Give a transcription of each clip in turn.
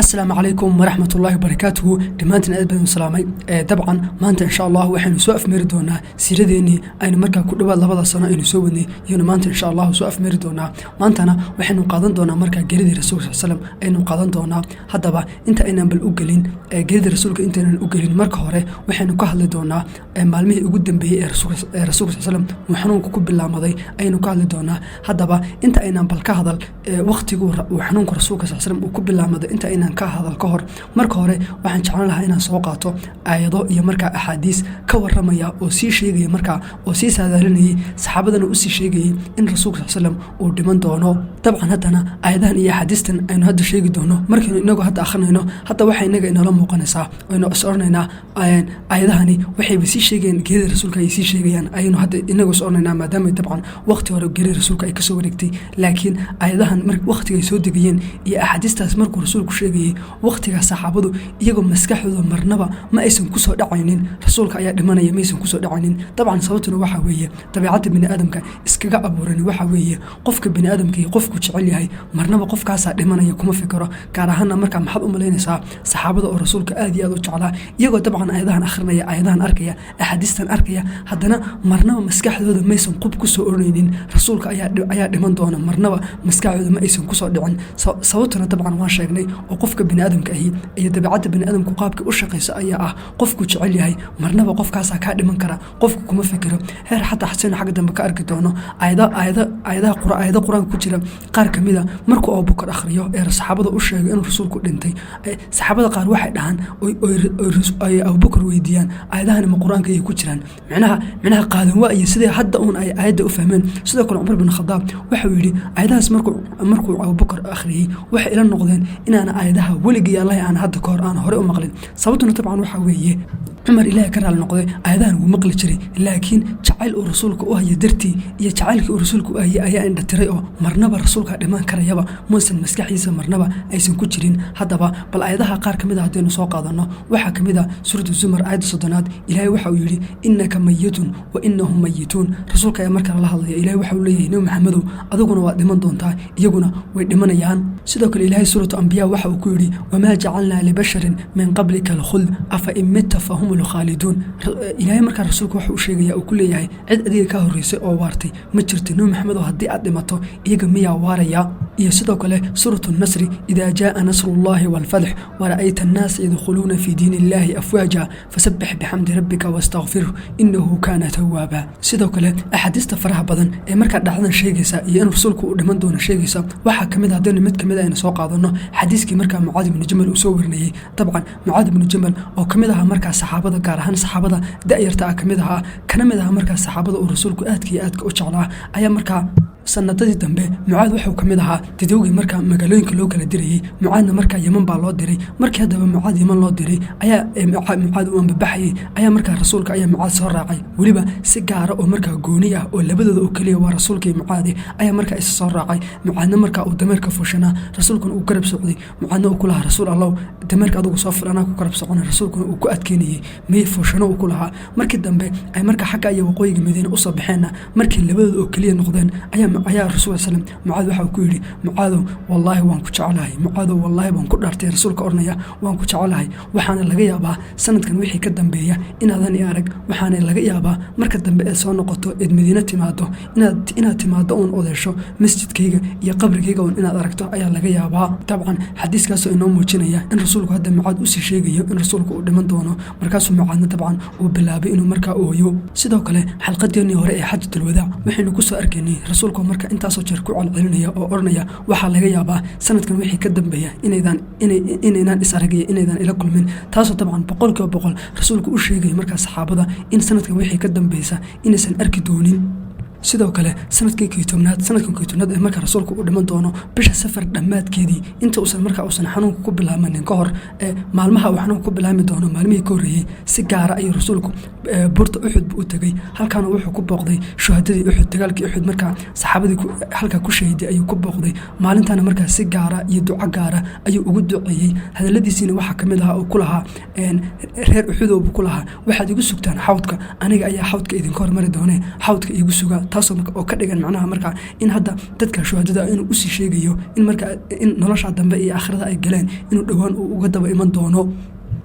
السلام عليكم ورحمة الله وبركاته. دمانتنا أدبنا سلامي. طبعا ما أنت إن شاء الله وحين سوف مردونا سيرديني أين مركا كل بعض لبض السنة إنه سووني يوم ما أنت إن شاء الله سوف مردونا ما أنتنا وحين قادن دونا مركا جريد الرسول صلى الله عليه وسلم أين قادن دونا حتى با أنت أين بالأوجلين جريد الرسول أنت الأوجلين مركا هره وحين كهل دونا معلمه يقدم به الرسول صلى الله عليه وسلم وحنون كوب بالله مضي أين كهل دونا حتى با أنت أين بالكهذا وقت يقول وحنون الرسول صلى الله عليه وسلم وكوب بالله مضي أنت أين ka hadal ka hor marka hore waxaan jeclaan lahaa inaan soo qaato aayado iyo marka axaadiis ka waramaya oo sii sheegaya marka oo sii saadaalinayay saxaabadana u sii sheegayay in rasuulka sallallahu alayhi wasallam uu dhiman doono dabcan hadana aayadahan iyo axaadiistan aynu hadda sheegi doono markii inagu hadda akhrinayno hadda waxa inaga inala muuqanaysaa aynu isoonaynaa aayadahani waxay sii sheegeen geerida rasuulka ay sii sheegayaan aynu hadda inagu isoonaynaa maadaama dabcan waqti hore geerida rasuulka ay ka soo wareegtay laakiin aayadahan markii waqtiga ay soo degayeen iyo axaadiistaas markuu rasuulku sheegay waqtiga saxaabadu iyagoo maskaxdooda marnaba ma aysan ku soo dhacaynin rasuulka ayaa dhimanaya ma aysan ku soo dhacaynin dabcan sababtuna waxa weeye dabiicada bini aadamka iskaga abuuran waxa weeye qofka bini aadamka iyo qofku jecel yahay marnaba qofkaas dhimanaya kuma fikiro gaar ahaan marka maxad u maleynaysaa saxaabada oo rasuulka aad iyo aad u jeclaa iyagoo dabcan aayadahan akhrinaya aayadahan arkaya axaadiistan arkaya haddana marnaba maskaxdooda ma aysan qub ku soo oranaynin rasuulka ayaa dhiman doona marnaba maskaxdooda ma aysan ku soo dhicin sababtuna dabcan waan sheegnay oo qofka bini aadamka ahi iyo dabiicada bini aadamku qaabka u shaqeysa ayaa ah qofku jecel yahay marnaba qofkaas ka dhiman kara qofku kuma fikiro heer xataa xasan xaq dambe ka arki doono aayada quraan ku jira qaar kamida markuu Abu Bakar akhriyo ee saxaabada u sheegay in rasuulku dhintay saxaabada qaar waxay dhahan oo Abu Bakar weydiiyaan aayadahan ma quraanka ay ku jiraan macnaha qaadan waa iyo sidii hadda ay aayada u fahmeen sidoo kale Umar bin Khattab waxa uu yiri aayadaas markuu Abu Bakar akhriyay waxa ila noqdeen inaana aayadaha weligii Allah aan hadda ka hor aan hore u maqlin sababtuna tabcan waxa weeye Umar Ilaahay ka raal noqday aayadahan uu maqli jiray laakiin jacayl uu rasuulku u hayay dartii iyo jacaylkii uu rasuulku ayaa indha tiray oo marnaba rasuulka dhiman karayaba muusan maskaxiisa marnaba aysan ku jirin haddaba bal aayadaha qaar kamid ah hadaynu soo qaadano waxa kamid ah suuratu Zumar aayada 3aad Ilaahay waxa uu yiri innaka mayyitun wa innahum mayyitun rasuulka ayaa markaa la hadlaya Ilaahay waxa uu leeyahay nabi Maxamedow adiguna waa dhiman doontaa iyaguna way dhimanayaan sidoo kale Ilaahay suuratu Anbiya waxa uu ku yiri wama ja'alna li basharin min qablika al-khuld afa imta fahum al-khalidun Ilaahay markaa rasuulku waxa uu sheegaya oo ku leeyahay cid adiga ka horeysay oo waartay ma jirto nabi Maxamedow hadii aad dhimato iyaga miyaa waaraya iyo sidoo kale suuratu Nasr idaa jaa nasrullahi wal fath wa ra'ayta an-nas yadkhuluna fi diinillahi afwaja fasabbih bihamdi rabbika wastaghfirhu innahu kana tawwaba sidoo kale ahadiista faraha badan ee markaa dhacdan sheegaysa iyo in rasuulku uu dhiman doono sheegaysa waxa kamid ah mid kamid ah in soo qaadano xadiiskii markaa Mucaad ibn Jamal uu soo warnayay dabcan Mucaad ibn Jamal oo kamid ah markaa saxaabada gaar ahaan saxaabada da'yarta kamid ah kana mid ah markaa saxaabada uu rasuulku aadka u jeclaa ayaa markaa sanadadii dambe Mucaad wuxuu kamid ahaa dadowgii markaa magaalooyinka loo kala dirayay Mucaadna markaa Yemen baa loo diray markii hadaba Mucaad Yemen loo diray ayaa Mucaad uu ambaxayay ayaa markaa rasuulka ayaa Mucaad soo raacay waliba si gaar ah oo markaa gooni ah oo labadooda oo kaliya waa rasuulka iyo Mucaad ayaa markaa is soo raacay Mucaadna markaa uu dameerka fuushana rasuulkuna uu garab socday Mucaadna uu kula rasuul Allah dameerka adigu soo furana ku garab soconay rasuulkuna uu ku adkeenayay may fuushana uu kula markii dambe ay markaa xagga iyo waqooyiga Madiina u soo baxeen markii labadooda oo kaliya noqdeen ayaa rasuul sallam Mucaad waxa uu ku yiri Mucaad wallahi waan ku jecelahay Mucaad wallahi waan ku dhaartay rasuulka ornaya waan ku jecelahay waxaana laga yaabaa sanadkan wixii ka dambeeya inaadan arag waxaana laga yaabaa marka dambe ee soo noqoto ee Madiina timaado inaad timaado oo odeesho masjidkayga iyo qabrigayga oo inaad aragto ayaa laga yaabaa dabcan xadiiskaas oo inoo muujinaya in rasuulku hadda Mucaad u sii sheegayo in rasuulku uu dhiman doono markaasuu Mucaadna dabcan uu bilaabay inuu markaa ooyo sidoo kale xalqadeennii hore ee xajjatul wadaa waxaynu ku soo arkaynay rasuulku marka intaasoo jeer ku celcelinaya oo ornaya waxa laga yaabaa sanadkan wixii ka dambeeya inaynan is aragay inaynan ila kulmin taasoo dabcan 100% rasuulku u sheegay markaa saxaabada in sanadkan wixii ka dambeeysa inaysan arki doonin sidoo kale sanadkii koonaad ee markaa rasuulku uu dhiman doono bisha safar dhamaadkeedii inta uusan xanuunka ku bilaamanin ka hor maalmaha uu xanuunka ku bilaami doono maalmihii ka horeeyay si gaar ah ayuu rasuulku burta Uxud buu u tagay halkaana wuxuu ku booqday shuhadadii Uxud dagaalkii Uxud markaa saxaabadii halka ku shahiiday ayuu ku booqday maalintaana markaa si gaara iyo duco gaara ayuu ugu duceeyay hadaladiisina waxa kamid ah oo ku lahaa reer Uxud oo ku lahaa waxaad igu sugtaan xawdka aniga ayaa xawdka idin ka hormari doonee xawdka igu suga taasoo oo ka dhigan macnaha markaa in hadda dadka shuhadada inuu u sii sheegayo in markaa in nolosha dambe iyo aakhirada ay galeen inuu dhawaan uu uga daba iman doono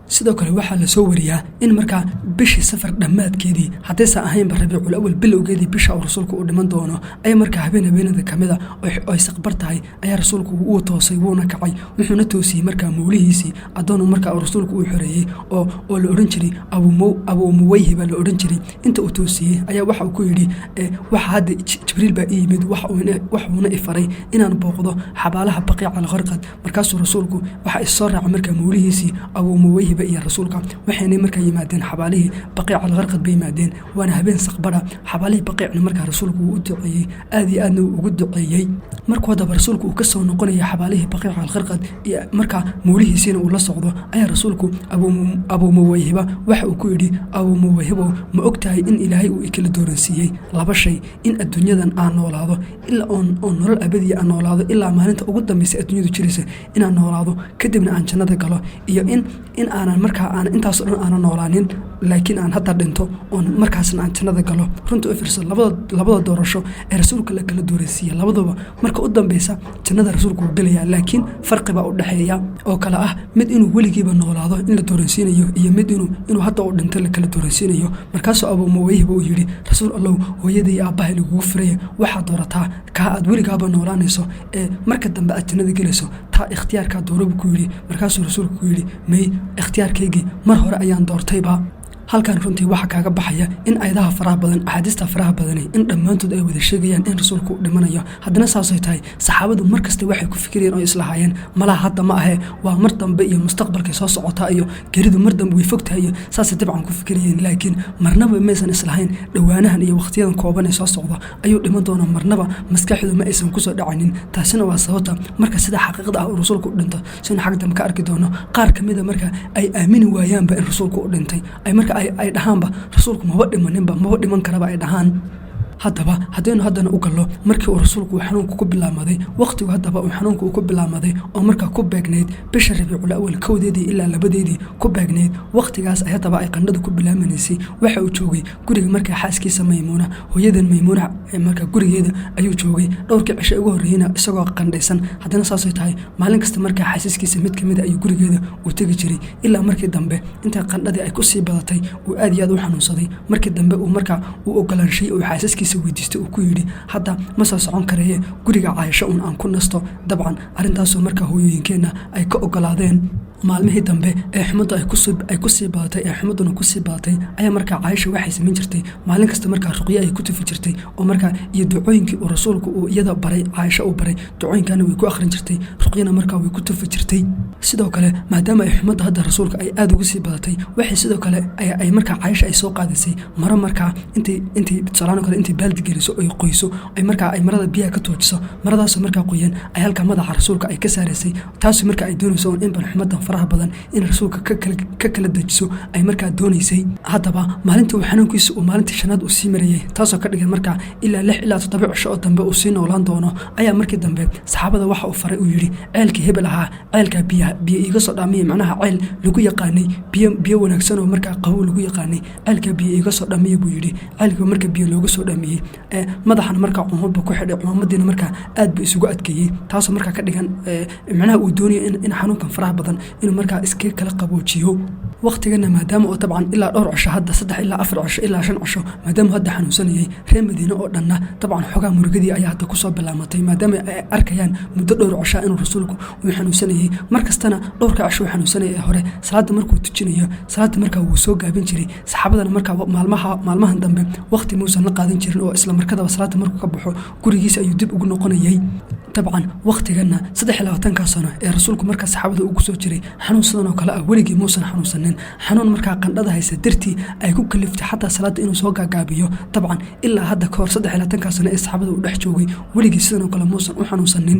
sidoo kale waxaa la soo wariyaa in markaa bishii safar dhammaadkeedii haddaysan ahaynba rabiicul awal bilowgeedii bisha uu rasuulku u dhiman doono ay markaa habeenada kamida oo ay saqbar tahay ayaa rasuulku uu toosay wuuna kacay wuxuuna toosiyey markaa mawlihiisii adoonu markaa rasuulku uu xoreeyey oo la odhan jiray abuu muwayhi baa la odhan jiray inta uu toosiyey ayaa waxa uu ku yidhi waxa hadda jibriil baa ii yimid waxuuna i faray inaan booqdo xabaalaha baqiica alqarqad markaasuu rasuulku waxa isoo raacay markaa mawlihiisii abuu muwayhi iyo rasuulka waxayna markaa yimaadeen xabaalihii baqiic alqarqad bay yimaadeen waana habeen saqbara xabaalihii baqiicna markaa rasuulku uu u duceeyey aad iyo aadna uu ugu duceeyey markuu haddaba rasuulku uu ka soo noqonaya xabaalihii baqiic alqarqad iyo markaa mawlihiisiina uu la socdo ayaa rasuulku abuu muwayhiba waxa uu ku yidhi abuu muwayhibow ma ogtahay in ilaahay uu ikala dooransiiyey laba shay in adduunyadan aan noolaado ilaa oon nolol abadiya aan noolaado ilaa maalinta ugu dambaysa adduunyadu jiraysa inaan noolaado kadibna aan jannada galo iyo in aanan markaa aan intaas dhan aanan noolaanin laakiin aan hadda dhinto oon markaasna aan jannada galo runta u fiirsan labada doorasho ee rasuulka la kala dooransiiya labadaba marka u dambaysa jannada rasuulku uu gelayaa laakiin farqi baa u dhaxeeya oo kale ah mid inuu weligiiba noolaado in la dooransiinayo iyo mid inuu hadda uu dhinto la kala dooransiinayo markaasuu abuu muwayhiba uu yidhi rasuul allow hooyadii aabbahay lagugu firaya waxaad doorataa kaa aad weligaaba noolaanayso ee marka dambe aad jannada gelayso taa ikhtiyaarkaa dooraba ku yidhi markaasuu rasuulku ku yidhi may ikhtiyaarkaygii mar hore ayaan doortayba halkan runtii waxa kaaga baxaya in ayadaha faraha badan axaadiista faraha badani in dhammaantood ay wada sheegayaan in rasuulku uu dhimanayo haddana saasay tahay saxaabadu markasta waxay ku fikirayeen oo islahaayeen malaha hadda ma ahe waa mar dambe iyo mustaqbalkay soo socotaa iyo geridu mar dambe way fogtahay iyo saasay dabcan ku fikirayeen laakiin marnaba maysan islahayn dhowaanahan iyo waqtiyadan kooban ee soo socda ayuu dhiman doonaa marnaba maskaxdu ma aysan kusoo dhacanin taasina waa sababta marka sida xaqiiqda ah uu rasuulku u dhinto sina xag dambe ka arki doono qaar kamida marka ay aamini waayaanba in rasuulku u dhintay ay marka ay dhahaanba rasuulku maba dhiman karaba ay dhahaan haddaba haddaynu haddana u gallo markii uu rasuulku xanuunku ku bilaamaday waqtigu haddaba uu xanuunku ku bilaamaday oo markaa ku beegnayd bisha rabiicul awal kowdeedii ilaa labadeedii ku beegnayd waqtigaas ay haddaba ay qandhadu ku bilaamanaysay waxa uu joogay guriga markaa xaaskiisa maymuuna hooyadan maymuuna markaa gurigeeda ayuu joogay dhowrkii cisho ugu horreeyna isagoo qandhaysan haddana saasay tahay maalin kasta markaa xaasaskiisa mid kamid ayuu gurigeeda uu tegi jiray ilaa markii dambe inta qandhadii ay ku sii badatay uu aad iyo aad u xanuunsaday markii dambe uu markaa uu ogolaanshay uu xaasaskiisa weydiistay uu ku yidhi hadda ma soo socon karaye guriga Caaisha un aan ku nasto dabcan arrintaasoo markaa hooyooyinkeenna ay ka ogolaadeen maalmihii dambe ee xumadu ay ku sii badatay ee xumaduna ku sii badatay ayaa markaa Caaisha waxay samayn jirtay maalin kasta markaa ruqyo ay ku tufi jirtay oo markaa iyo ducooyinkii uu rasuulku uu iyada baray Caaisha uu baray ducooyinkana way ku akhrin jirtay ruqyana markaa way ku tufi jirtay sidoo kale maadaama ay xumada hadda rasuulka ay aad ugu sii badatay waxay sidoo kale ay markaa Caaisha ay soo qaadisay maro markaa intay baaldi geliso ay qoyso ay markaa ay marada biyaha ka toojiso maradaas markaa qoyan ay halka madaxa rasuulka ay ka saaraysay taas markaa ay doonayso in ban xumadan faraha badan in rasuulka ka kala dajiso ay markaa doonaysay haddaba maalintii uu xanuunkiisa uu maalintii shanaad uu sii marayay taasoo ka dhigan markaa ilaa 6 ilaa 7 cisho oo dambe uu sii noolaan doono ayaa markii dambe saxaabada waxa uu faray uu yidhi ceelkii hebel ahaa ceelkaa biyo iiga soo dhaamiyey macnaha ceel lagu yaqaanay biyo wanaagsan oo markaa qabow lagu yaqaanay ceelkaa biyo iiga soo dhaamiyey buu yidhi ceelkii marka biyo looga soo dhaamiyey madaxana markaa cumudba ku xidhay cumamadiina markaa aad buu isugu adkeeyey taasoo markaa ka dhigan macnaha uu doonayo in xanuunkan faraha badan inuu markaa iska kala qaboojiyo waqtigana maadaama oo dabcan ilaa dhowr cisho hadda 3 ilaa 4 cisho ilaa 5 cisho maadaama hadda xanuunsanayay reer Madiina oo dhanna dabcan xogaa murugadii ayaa hadda ku soo bilaamatay maadaama ay arkayaan muddo dhowr cisho inuu rasuulku uu xanuunsanayay markastana dhowrka cisho uu xanuunsanayay hore salaada markuu tujinayo salaada markaa wuu soo gaabin jiray saxaabadana markaa maalmahan dambe waqti muusan la qaadan jirin oo isla markadaba salaada markuu ka baxo gurigiisa ayuu dib ugu noqonayay dabcan waqtigana 23 sano ee rasuulku markaa saxaabada uu ku soo jiray xanuun sidan oo kale ah weligii muusan xanuunsanin xanuun markaa qandhada haysa dartii ay ku kaliftay xataa salaada inuu soo gaagaabiyo dabcan ilaa hadda ka hor 23 sano ee saxaabada uu dhex joogay weligii sidan oo kale muusan u xanuunsanin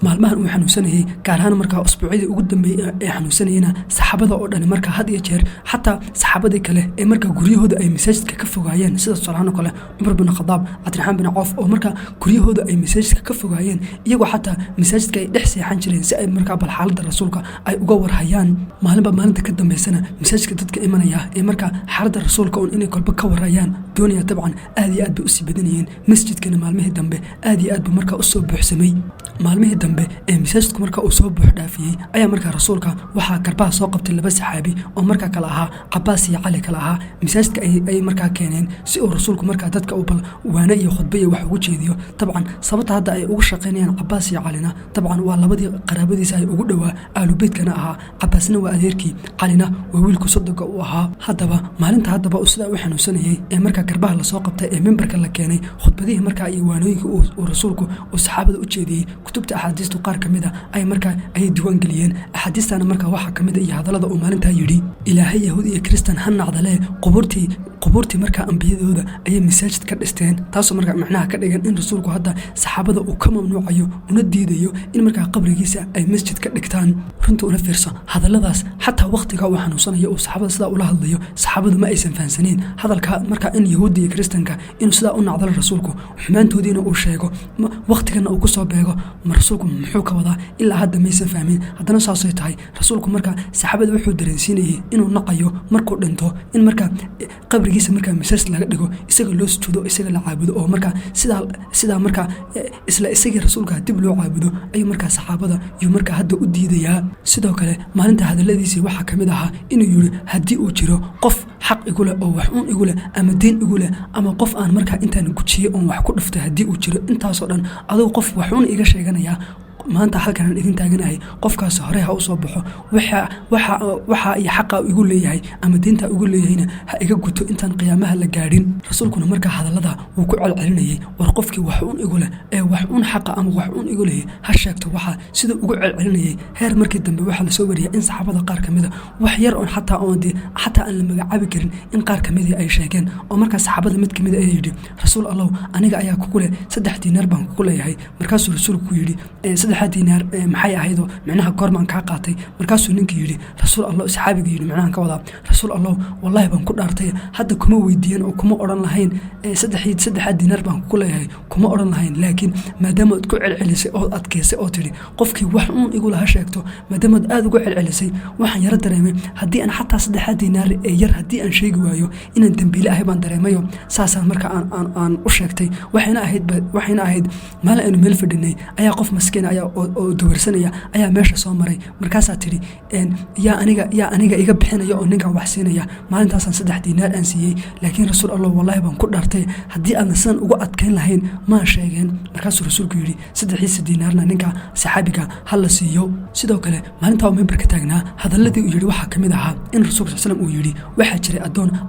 maalmahan uu xanuunsanayay gaar ahaan markaa usbuucyadii ugu dambeeyay ee xanuunsanayna saxaabada oo dhan markaa had iyo jeer xataa saxaabadii kale ee markaa guryahooda ay masaajidka ka fogaayeen sida tusaalahaan oo kale Cumar bin Khadaab, Cabdiraxmaan bin Cawf oo markaa guryahooda ay masaajidka ka fogaayeen iyagoo xataa masaajidka ay dhex seexan jireen si ay markaa bal xaaladda rasuulka ay uga warhayaan maalinba maalinta ka dambeysana masaajidka dadka imanaya ee markaa xaaladda rasuulka oo inay kolba ka warhayaan doonaya dabcan aad iyo aad bay u sii badanayeen masjidkana maalmihii dambe aad iyo aad buu markaa u soo buuxsamay maalmihii dambe ee masaajidku markaa uu soo buux dhaafiyey ayaa markaa rasuulka waxaa garbaha soo qabtay laba saxaabi oo markaa kala ahaa Cabbaas iyo Cali kala ahaa masaajidka ay markaa keeneen si uu rasuulku markaa dadka u bal waana iyo khudba iyo wax ugu jeediyo dabcan sababta hadda ay ugu shaqeynayaan Cabbaas iyo Calina dabcan waa labadii qaraabadiisa ay ugu dhawaa ahlu beedkana ahaa Cabbaasna waa adeerkii Calina waa wiilku sodonka u ahaa haddaba maalinta haddaba uu sida u xanuunsanayay ee markaa garbaha la soo qabtay ee mimbarka la keenay khudbadihii markaa iyo waanooyinka uu rasuulku uu saxaabada u jeediyey kutubta axaadiistu qaar kamid ah ay markaa ay diiwaan geliyeen axaadiistana markaa waxaa kamid ah iyo hadallada uu maalintaa yidhi ilaahay yahuud iyo kristan ha nacdale qubuurtii markaa ambiyadooda ayay masaajid ka dhisteen taasoo markaa macnaha ka dhigan in rasuulku hadda saxaabada uu ka mamnuucayo una diidayo in markaa qabrigiisa ay masjid ka dhigtaan runta una fiirso hadalladaas xataa waqtiga uu xanuunsanayo uu saxaabada sidaa ula hadlayo saxaabadu ma aysan fahansaneen hadalka markaa in yahuudda iyo kristanka inuu sidaa u nacdalo rasuulku xumaantoodiina uu sheego waqtigana uu kusoo beego ma rasuulku muxuu ka wadaa ilaa hadda maysan fahmin haddana saasay tahay rasuulku markaa saxaabada wuxuu dareensiinayay inuu naqayo markuu dhinto in markaa qabrigiisa markaa masaajid laga dhigo isaga loo sujuudo isaga la caabudo oo markaa sidaa markaa isla isagii rasuulka dib loo caabudo ayuu markaa saxaabada iyo markaa hadda u diidayaa sidoo kale maalinta hadalladiisii waxaa kamid ahaa inuu yidhi haddii uu jiro qof xaq igu leh oo wax uun igu leh ama deyn igu leh ama qof aan markaa intaan gujiyey oon wax ku dhiftay haddii uu jiro intaasoo dhan aduu qof wax uun iga sheeganayaa maanta halkan aan idin taaganahay qofkaas hore ha u soo baxo waxa iyo xaqa igu leeyahay ama diinta igu leeyahayna ha iga guto intaan qiyaamaha la gaadhin rasuulkuna markaa hadallada wuu ku celcelinayay war qofkii wax uun igu leh ee wax uun xaqa ama wax uun igu leeyahay ha sheegto waxa sida ugu celcelinayay heer markii dambe waxaa lasoo wariyay in saxaabada qaar kamida wax yar oon xataa aan la magacaabi karin in qaar kamidii ay sheegeen oo markaa saxaabada mid kamid ay yidhi rasuul allow aniga ayaa kugu leh 3 diinaar baan kugu leeyahay markaasuu rasuulku yidhi 3 diinaar maxay ahaydoo micnaha goormaan kaa qaatay markaasuu ninkii yidhi rasuul allah saxaabiga yidhi micnahan ka wadaa rasuul allah wallahi baan ku dhaartay hadda kuma weydiiyeen oo kuma odhan lahayn 3 diinaar baan kugu leeyahay kuma odhan lahayn laakiin maadaama aad ku celcelisay oo adkeysay oo tidhi qofkii wax uun igu laha sheegto maadaama aad ugu celcelisay waxaan yara dareemay haddii aan xataa 3 diinaar ee yar haddii aan sheegi waayo inaan dambiile ahay baan dareemayo saasaan marka aan u sheegtay waxayna ahayd maalin aynu meel fadhinay ayaa qof maskiin ayaa oo dawarsanaya ayaa meesha soo maray markaasaa tidhi yaa aniga iga bixinaya oo ninkan wax siinaya maalintaasaan 3 diinaar aan siiyey laakiin rasuul allah wallahi baan ku dhaartay haddii aadna sidan ugu adkayn lahayn maa sheegeen markaasuu rasuulku yidhi 3 diinaarna ninka saxaabiga ha la siiyo sidoo kale maalintaa uu mimbarka taagnaa hadalladii uu yidhi waxaa kamid ahaa in rasuulka sallam uu yidhi waxaa jiray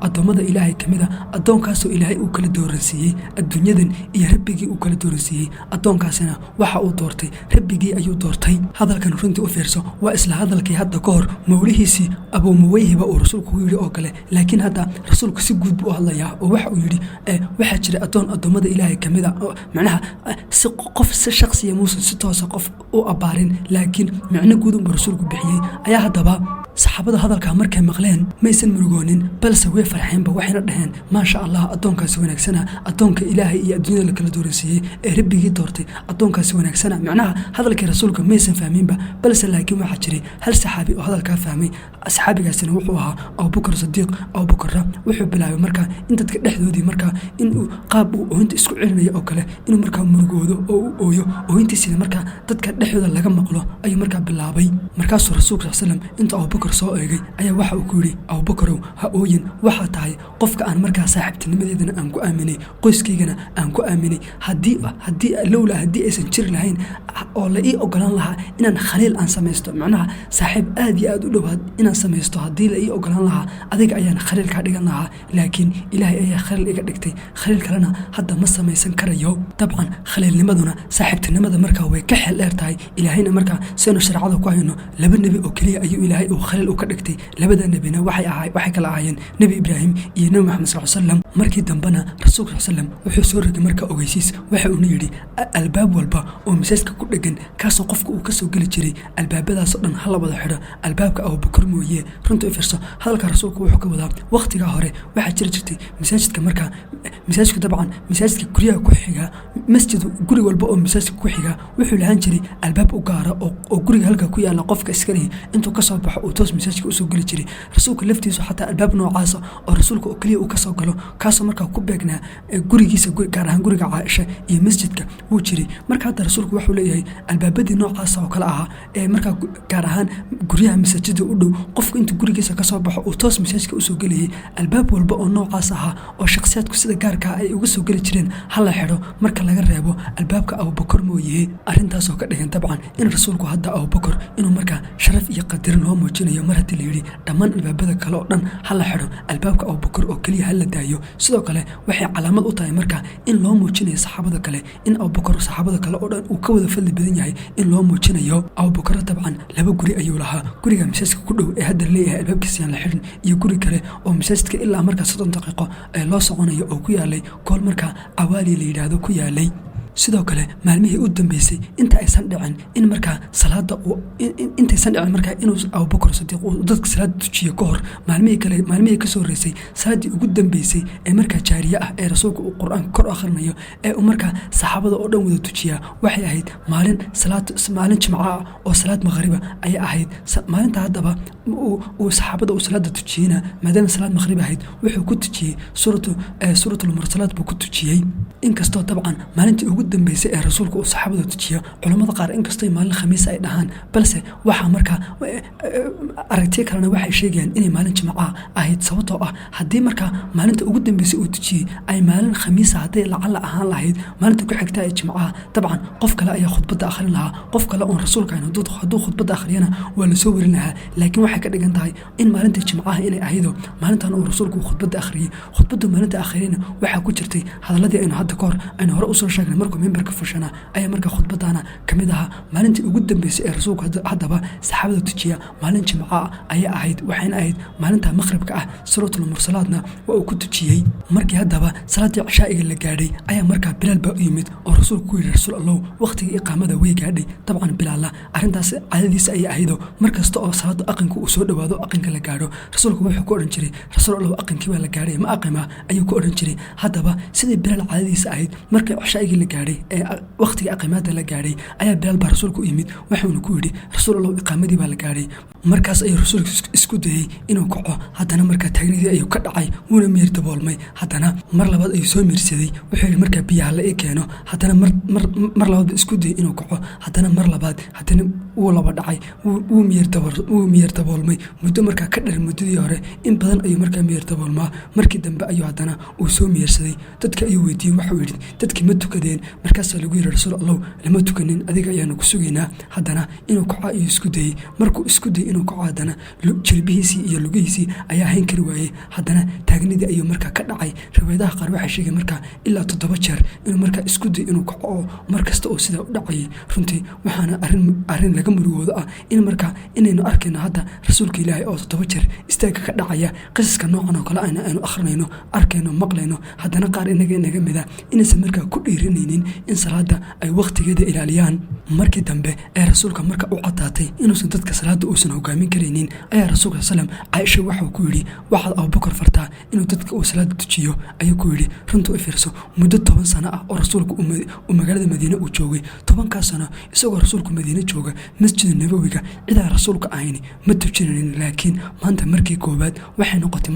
addoommada ilaahay kamida addoonkaasoo ilaahay uu kala dooransiiyey adduunyadan iyo rabbigii uu kala dooransiiyey addoonkaasina waxa uu doortay rabbigii ayuu doortay hadalkan runtii u fiirso waa isla hadalkii hadda ka hor mawlihiisii abuu muwayhiba uu rasuulku u yidhi oo kale laakiin hadda rasuulku si guud buu u hadlayaa oo waxa uu yidhi waxaa jira addoommada ilaahay kamida macnaha si shakhsiya muusan si toosa qof u abbaarin laakiin micno guud unbuu rasuulku bixiyey ayaa haddaba saxaabada hadalkaa markay maqleen maysan murugoonin balse way farxeenba waxayna dhaheen maasha allah addoonkaasi wanaagsana addoonka ilaahay iyo adduunyada la kala dooransiiyey ee rabbigii doortay addoonkaasi wanaagsana macnaha hadalkii rasuulka maysan fahminba balse laakiin waxaa jiray hal saxaabi oo hadalkaa fahmay saxaabigaasina wuxuu ahaa abubakar sadiiq abubakarra wuxuu bilaabay markaa in dadka dhexdoodii markaa inuu qaab uu oohinta isku celinayo oo kale inuu markaa murugoodo oo u ooyo oohintiisina markaa dadka dhexdooda laga maqlo ayuu markaa bilaabay markaasuu rasuulka sallam inta abubakar soo eegay ayaa waxa uu ku yidhi abubakarow ha ooyin waxaa tahay qofka aan markaa saaxiibtinimadeedana aan ku aaminay qoyskaygana aan ku aaminay haddii aysan jiri lahayn oo la ii ogolaan lahaa inaan khaliil aan samaysto macnaha saaxiib aad iyo aad u dhowaad inaan samaysto haddii la ii ogolaan lahaa adiga ayaan khaliil kaa dhigan lahaa laakiin ilaahay ayaa khaliil iga dhigtay khaliil kalena hadda ma samaysan karayo dabcan khaliilnimaduna saaxiibtinimada markaa way ka xeel dheer tahay ilaahayna markaa saynu shareecada ku hayno 2 nebi oo keliya ayuu ilaahay uu khaliil u ka dhigtay 2da nebina waxay kala ahaayeen nebi ibraahim iyo nebi maxamed sallallahu alayhi wasallam markii dambena rasuulka sallallahu alayhi wasallam wuxuu soo rogay markaa ogeysiis waxa uu yidhi albaab walba oo masaajidka ku dhegan kaasoo qofka uu kasoo geli jiray albaabadaasoo dhan hala wada xidho albaabka Abubakar mooye. runtii u fiirso hadalka rasuulku wuxuu ka wadaa waqtiga hore waxaa jiri jirtay masaajidka markaa masaajidku dabcan masaajidka guryaha ku xiga masjid guri walba oo masaajidka ku xiga wuxuu lahaan jiray albaab u gaara oo guriga halka ku yaala qofka iskari intuu ka soo baxo uu toos masaajidka u soo geli jiray. rasuulka laftiisu xataa albaab noocaas oo rasuulka oo kaliya uu ka soo galo kaasoo markaa ku beegnaa gurigiisa gaar ahaan guriga Caaisha iyo masjidka wuu jiray. marka hadda rasuulku wuxuu leeyahay albaabadii noocaas oo kala ahaa markaa gaar ahaan guryaha masaajidda u dhow qofku intuu gurigiisa ka soo baxo uu toos masaajidka u soo gelayay albaab walba oo noocaas ahaa oo shakhsiyaadku sida gaarka ay uga soo geli jireen hala xidho marka laga reebo albaabka Abubakar mooye. arrintaasoo ka dhigan dabcan in rasuulku hadda Abubakar inuu markaa sharaf iyo qadarin loo muujinayo mar haddii la yidhi dhammaan albaabada kale oo dhan hala xidho albaabka Abubakar oo keliya hala daayo. sidoo kale waxay calaamad u tahay markaa in loo muujinayo saxaabada kale in Abubakar saxaabada kale oo dhan uu ka wada fadli badan yahay in loo muujinayo. Abubakar dabcan laba guri ayuu lahaa guriga masaajidka ku dhow ee hadda leeyahay albaabkiisa aan la xidhin iyo guri kale oo masaajidka ilaa markaa 30 daqiiqo loo soconayo oo ku yaalay kool markaa Awaali la yidhaahdo ku yaalay. sidoo kale maalmihii u dambeysay inta aysan dhicin in markaa salaada intaysan dhicin markaa inuu Abubakar Sidiiq uu dadka salaada tujiyo ka hor maalmihii ka soo horeysay salaadii ugu dambeysay ee markaa jaariye ah ee rasuulku uu qur'aanka kor akhrinayo ee uu markaa saxaabada oo dhan wada tujiyaa waxay ahayd maalin jimco ah oo salaad maqriba ayay ahayd. maalinta haddaba uu saxaabada uu salaada tujiyeyna maadaama salaad maqrib ahayd wuxuu ku tujiyey suuratul mursalaat buu ku tujiyey. inkastoo dabcan maalintii ugu dambeysay ee rasuulku uu saxaabada tujiyo culimada qaar inkastoo maalin khamiis ay dhahaan balse waxa markaa aragtiyo kalena waxay sheegayaan inay maalin jimco ahayd sababtoo ah haddii markaa maalinta ugu dambeysay uu tujiyey ay maalin khamiis hadday lacala ahaan lahayd maalinta ku xigta ee jimcaha dabcan qof kale ayaa khudbadda akhrin lahaa qof kale oon rasuulka ahayn hadduu khudbadda akhriyana waa la soo warin lahaa. laakiin waxay ka dhigan tahay in maalinta jimcaha inay ahaydo maalintan uu rasuulku khudbadda akhriyey khudbaddu maalinta akhriyeyna waxaa ku jirtay hadaladii aynu hadda ka hor aynu hore usoo sheegnay markuu mimbarka fushana ayaa markaa khudbadaana ka mid ahaa maalintii ugu dambeysay ee rasuulku haddaba saxaabada tujiya maalin jimco ayay ahayd waxayna ahayd maalinta maqribka ah suuratul mursalaatna waa uu ku tujiyey. markii haddaba salaadii cishaa'iga la gaadhay ayaa markaa Bilaal baa u yimid oo rasuulku ku yidhi rasuul allow waqtigii iqaamada way gaadhay. dabcan Bilaal arrintaas caadadiisa ayay ahaydoo markasta oo salaada aqinka uu soo dhawaado aqinka la gaadho rasuulku wuxuu ku odhan jiray rasuul allow aqinkii baa la gaadhay ma aqima ayuu ku odhan jiray. haddaba sidii Bilaal caadadiisa ahayd markii cishaa'iga la gaadhay ee waqtiga aqimada la gaadhay ayaa Bilaal baa rasuulku u yimid wuxuuna ku yidhi rasuul allow iqaamadii baa la gaadhay. markaas ayuu rasuulku isku dayay inuu kaco haddana markaa taagnidii ayuu ka dhacay wuuna miyir daboolmay haddana mar labaad ayuu soo miirsaday wuxuu yidhi markaa biyaha la ii keeno haddana mar labaad isku dayay inuu kaco haddana mar labaad haddana wuu laba dhacay wuu miyir daboolmay muddo markaa ka dheer muddadii hore in badan ayuu markaa miyir daboolmaa. markii dambe ayuu haddana uu soo miirsaday dadka ayuu weydiiyey waxuu yidhi dadkii ma tukadeen markaasaa lagu yidhi rasuul allow lama tukanin adiga ayaanu ku sugaynaa. haddana inuu kaco ayuu isku dayey markuu isku dayey inuu kaco haddana jilbihiisii iyo lugihiisii ayaa hayn kari waayey haddana taagnidii ayuu markaa ka dhacay. riwaayadaha qaar waxay sheegeen markaa ilaa 7 jeer inuu markaa isku dayey inuu kaco oo markasta oo sidaa u dhacayay. runtii waxaana arrin laga murugoodo ah in markaa inaynu arkayno hadda rasuulka ilaahay oo 7 jeer istaaga ka dhacaya qisaska noocan oo kale aynu akhrinayno arkayno maqlayno haddana qaar inaga mida inaysan markaa ku dhiiranaynin in salaada ay waqtigeeda ilaaliyaan. markii dambe ee rasuulka marka u cadaatay inuusan dadka salaada uusan hogaamin karaynin ayaa rasuulka sallam Caaisha waxuu ku yidhi waxaad Abubakar fartaa inuu dadka uu salaada tujiyo ayuu ku yidhi runtii u fiirso muddo 10 sano ah oo rasuulku uu magaalada Madiina uu joogay 10 sano isagoo rasuulku Madiina jooga masjid nabawiga ciidan rasuulka ahayni ma tujinayn laakiin maanta markii koobaad waxay noqotay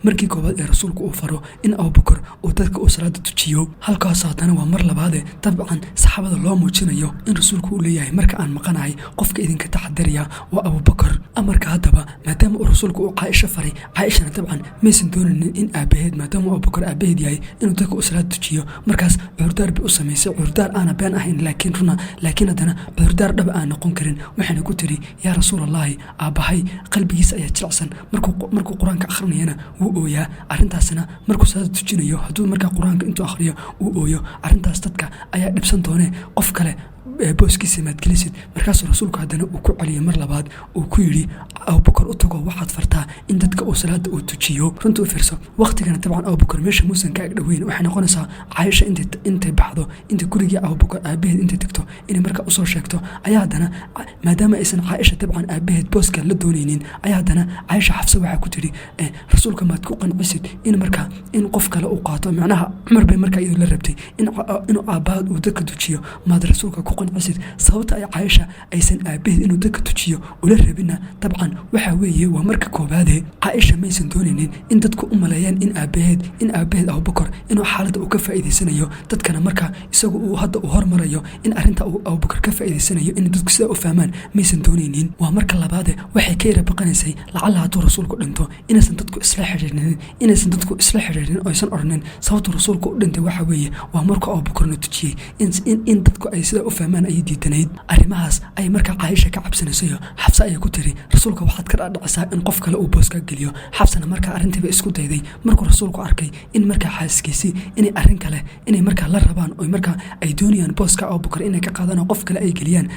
markii koobaad ee rasuulku uu faro in Abubakar uu dadka uu salaada tujiyo. halkaas haddana waa mar labaad dabcan saxaabada loo muujinayo in rasuulku uu leeyahay marka aan maqanahay qofka idinka taxadariya waa Abubakar. amarka haddaba maadaama uu rasuulku uu Caaisha faray Caaishana dabcan maysan doonaynin in aabaheed maadaama Abubakar aabaheed yahay inuu dadka uu salaada tujiyo markaas cudurdaar bay u samaysay cudurdaar aan been ahayn laakiin haddana cudurdaar dhab aan noqon karin waxayna ku tiri yaa rasuulallahi aabahay qalbigiisa ayaa jilicsan markuu quraanka akhrinayana wuu ooyaa arrintaasna markuu salaada tujinayo hadduu markaa quraanka intuu akhriyo uu ooyo arrintaas dadka ayaa dhibsan doonee qof kale booskiisa maad gelisid. markaasuu rasuulku haddana uu ku celiyey mar labaad uu ku yidhi abubakar u tago waxaad fartaa in dadka uu salaada uu tujiyo runtii u fiirso waqtigana dabcan abubakar meesha muusan ka agdhoweyn waxay noqonaysaa caaisha intay baxdo inta gurigii abubakar aabaheed intay tagto inay markaa usoo sheegto ayaa haddana maadaama aysan caaisha dabcan aabaheed booska la doonaynin ayaa haddana caaisha xafsa waxaa ku tiri rasuulka maad ku qancisid in qof kale uu qaato macnaha cumar bay markaa iyadoo la rabtay inuu aabahaad uu dadka tujiyo maad rasuulka ku qancisid sababta ay caaisha aysan aabaheed inuu dadka tujiyo ula rabina dabcan waxaa weeye waa marka koobaade caaisha maysan doonaynin in dadku u maleeyaan in aabaheed abubakar inuu xaaladda uu ka faa'iidaysanayo dadkana markaa isagu uu hadda u hormarayo in arrinta uu abubakar ka faa'iidaysanayo in dadku sidaa u fahmaan maysan doonaynin waa marka labaade waxay ka yara baqanaysay lacalla hadduu rasuulku dhinto inaysan dadku isla xiriirin oo aysan odhanin sababtu rasuulku u dhintay waxa weeye waa markuu abubakarna tujiyey in dadku ay sidaa u fahmaan ayay diidanayd arrimahaas ay markaa caaisha ka cabsanaysayo xafsa ayay ku tiri rasuulka waxaad ka dhaadhicisaa in qof kale uu booska geliyo xafsana markaa arrintiiba isku dayday markuu rasuulku arkay in markaa xaaskiisii inay arrin kale inay markaa la rabaan oo markaa ay doonayaan booska abubakar inay ka qaadaan oo qof kale ay geliyaan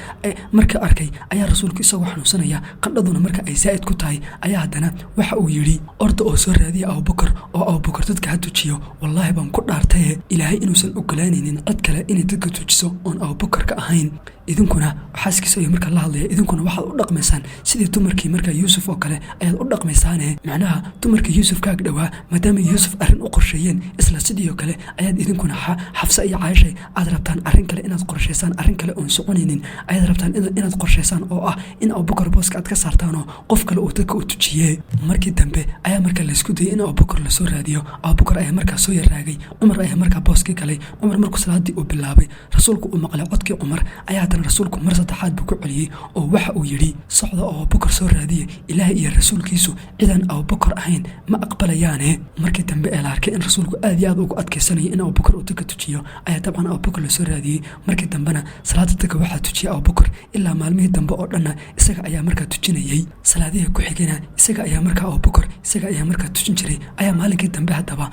marka arkay ayaa rasuulku isagoo xanuunsanaya qandhaduna marka ay zaa'id ku tahay ayaa haddana waxa uu yidhi orda oo soo raadiya abubakar oo abubakar dadka ha tujiyo wallaahi baan ku dhaartaye ilaahay inuusan ogolaanaynin cid kale inay dadka tujiso oon abubakar ka ahayn idinkuna xaaskiisa ayuu markaa la hadlaya idinkuna waxaad u dhaqmaysaan sidii dumarkii markaa yuusuf oo kale ayaad u dhaqmaysaane macnaha dumarkii yuusuf kaag dhowaa maadaama yuusuf arrin u qorsheeyeen isla sidii oo kale ayaad idinkuna xafsa iyo caaishay aad rabtaan arrin kale inaad qorshaysaan arrin kale oon soconaynin ayaad rabtaan inaad qorshaysaan oo ah in abubakar booska aad ka saartaanoo qof kale uu dadka u tujiye markii dambe ayaa markaa laysku dayay in abubakar lasoo raadiyo abubakar ayaa markaa soo yaraagay cumar ayaa markaa booskii galay cumar markuu salaadii uu bilaabay rasuulku uu maqlay codkii cumar ayaa rasuulku mar saddexaad buu ku celiyey oo waxa uu yidhi socda oo abubakar soo raadiye ilaahay iyo rasuulkiisu cidaan abubakar ahayn ma aqbalayaane markii dambe ee la arkay in rasuulku aad iyo aad ugu adkaysanaya in abubakar uu dadka tujiyo ayaa dabcan abubakar lasoo raadiyey markii dambena salaada dadka waxaa tujiyay abubakar ilaa maalmihii dambe oo dhanna isaga ayaa markaa tujinayey salaadihii ku xigana isaga ayaa markaa abubakar isaga ayaa markaa tujin jiray ayaa maalinkii dambe haddaba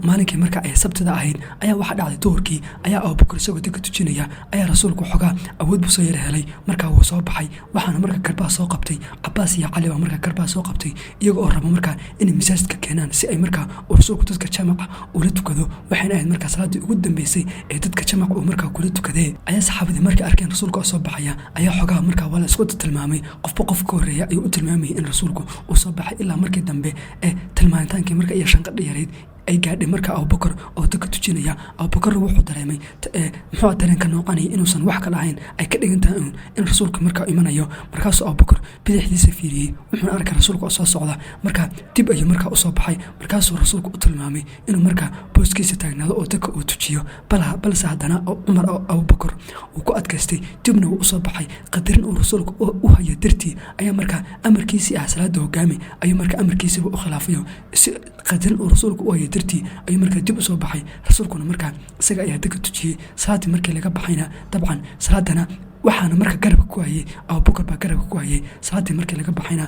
maalinkii markaa ay sabtida ahayd ayaa waxaa dhacday duhurkii ayaa abubakar isagoo dadka tujinaya ayaa rasuulku xogaa awood buu soo yara helay markaa wuu soo baxay waxaana markaa karbaa soo qabtay cabaas iyo cali baa markaa karbaa soo qabtay iyaga oo raba markaa inay masaajidka keenaan si ay markaa rasuulku dadka jamaca ula tukado waxayna ahayd markaa salaadii ugu dambeysay ee dadka jamaca uu markaa kula tukadee ayaa saxaabadii markay arkeen rasuulka oo soo baxaya ayaa xogaa markaa waa la isku tilmaamay qofba qof ka horreeya ayuu u tilmaamayay in rasuulku uu soo baxay ilaa markii dambe ee tilmaantaankii marka iyo shanqadha yarayd ay gaadhay markaa abubakar oo dadka tujinaya abubakarna wuxuu dareemay muxuu dareenka noocanaya inuusan wax ka dhahayn ay ka dhigan tahay in rasuulka markaa imanayo markaasuu abubakar bidixdiisa fiiriyey wuxuuna arkay rasuulka oo soo socda markaa dib ayuu markaa usoo baxay markaasuu rasuulku u tilmaamay inuu markaa booskiisa taagnaado oo dadka uu tujiyo balse haddana cumar oo abubakar uu ku adkaystay dibna wuu usoo baxay qadarin uu rasuulka u hayo dartii ayaa markaa amarkiisii ah salaada hogaami ayuu markaa amarkiisiiba u khilaafayo si qadarin uu rasuulka u hayo ayuu markaa dib usoo baxay rasuulkuna markaa isaga ayaa dadka tujiyey salaadii markii laga baxayna dabcan salaadana waxaana marka garabka ku hayay abubakar baa garabka ku hayay salaadii markii laga baxayna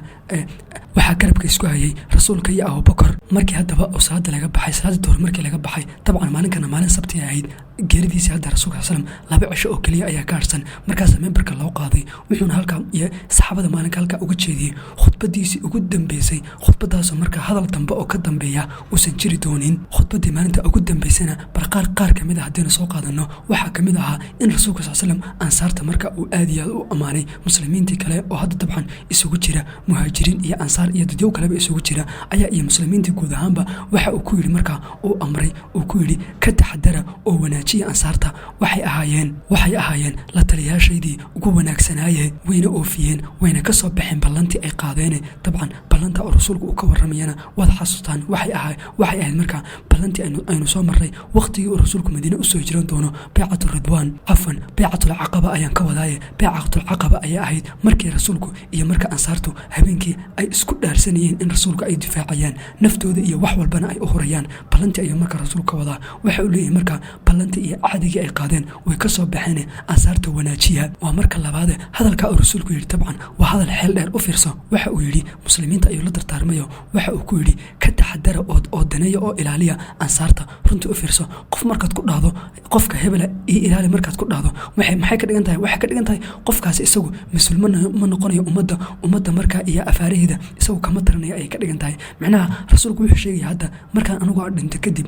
waxaa garabka isku hayay rasuulka iyo abubakar markii haddaba salaada laga baxay salaada duhur markii laga baxay dabcan maalinkana maalin sabti ahayd geeridiisii hadda rasuulka sallam 2 cisho oo kaliya ayaa ka harsan markaas memberka loo qaaday wuxuuna halkaa iyo saxaabada maalinka halkaa uga jeediyey khudbadiisii ugu dambeysay khudbadaasoo markaa hadal dambe oo ka dambeeya uusan jiri doonin khudbadii maalinta ugu dambeysana bal qaar kamid ah haddaynu soo qaadano waxaa kamid ahaa in rasuulka sallam ansaarta marka uu aad iyo aad u ammaanay muslimiintii kale oo hadda dabcan isugu jira muhaajiriin iyo ansaar iyo dadyow kaleba isugu jira ayaa iyo muslimiintii guud ahaanba waxa uu ku yidhi markaa uu amray uu ku yidhi ka taxadara oo wanaajiya ansaarta waxay ahaayeen la taliyaashaydii ugu wanaagsanaaye wayna oofiyeen wayna ka soo baxeen ballantii ay qaadeene dabcan ballanta oo rasuulku uu ka warramayana waad xasuustaan waxay ahayd markaa ballantii aynu soo marray waqtigii uu rasuulku madiine usoo jiran doono baycatu ridwaan cafwan baycatul caqaba ayaan ka wadaaye baycatul caqaba ayaa ahayd markii rasuulku iyo marka ansaartu habeenkii ay isku dhaarsanayeen in rasuulku ay difaacayaan naftooda iyo wax walbana ay u hurayaan ballantii ayuu marka rasuulka wadaa waxa uu leeyahay markaa ballantii iyo cadigii ay qaadeen way ka soo baxeen ansaarta wanaajiya waa marka labaade hadalka uu rasuulku yidhi dabcan waa hadal xeel dheer u fiirso waxa uu yidhi muslimiinta ayuu la dardaarmayo waxa uu ku yidhi ka taxadara oo daneeya oo ilaaliya ansaarta runtii u fiirso qof markaad ku dhahdo qofka hebela iyo ilaali markaad ku dhahdo maxay ka dhigan tahay waxay ka dhigan tahay qofkaasi isagu mas'uul ma noqonayo ummadda markaa iyo afaaraheeda isagu kama taranaya ayay ka dhigan tahay macnaha rasuulku wuxuu sheegaya hadda markaan anigu dhinto kadib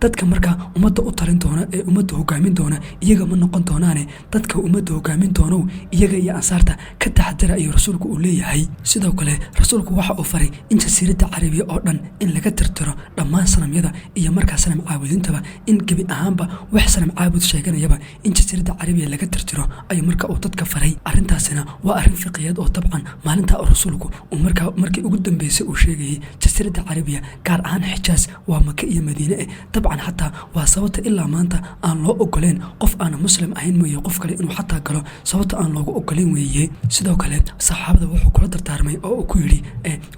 dadka markaa ummadda u tarin doona ee ummadda hogaamin doona iyaga ma noqon doonaane dadka ummadda hogaamin doonow iyaga iyo ansaarta ka taxadara ayuu rasuulku uu leeyahay sidoo kale rasuulku waxa uu faray in jasiiradda carabiya oo dhan in laga tirtiro dhammaan sanamyada iyo markaa sanam caabudintaba in gebi ahaanba wax sanam caabud sheeganayaba in jasiiradda carabiya laga tirtiro ayuu marka uu dadka faray arrintaasina waa arrin fiqiyeed oo dabcan maalinta rasuulku uu markii ugu dambeysay uu sheegayay jasiiradda carabiya gaar ahaan xijaas waa maka iyo madiine dabcan xataa waa sababta ilaa maanta aan loo ogoleen qof aan muslim ahayn mooye qof kale inuu xataa galo sababta aan loogu ogoleen weeye sidoo kale saxaabada wuxuu kula dardaarmay oo uu ku yidhi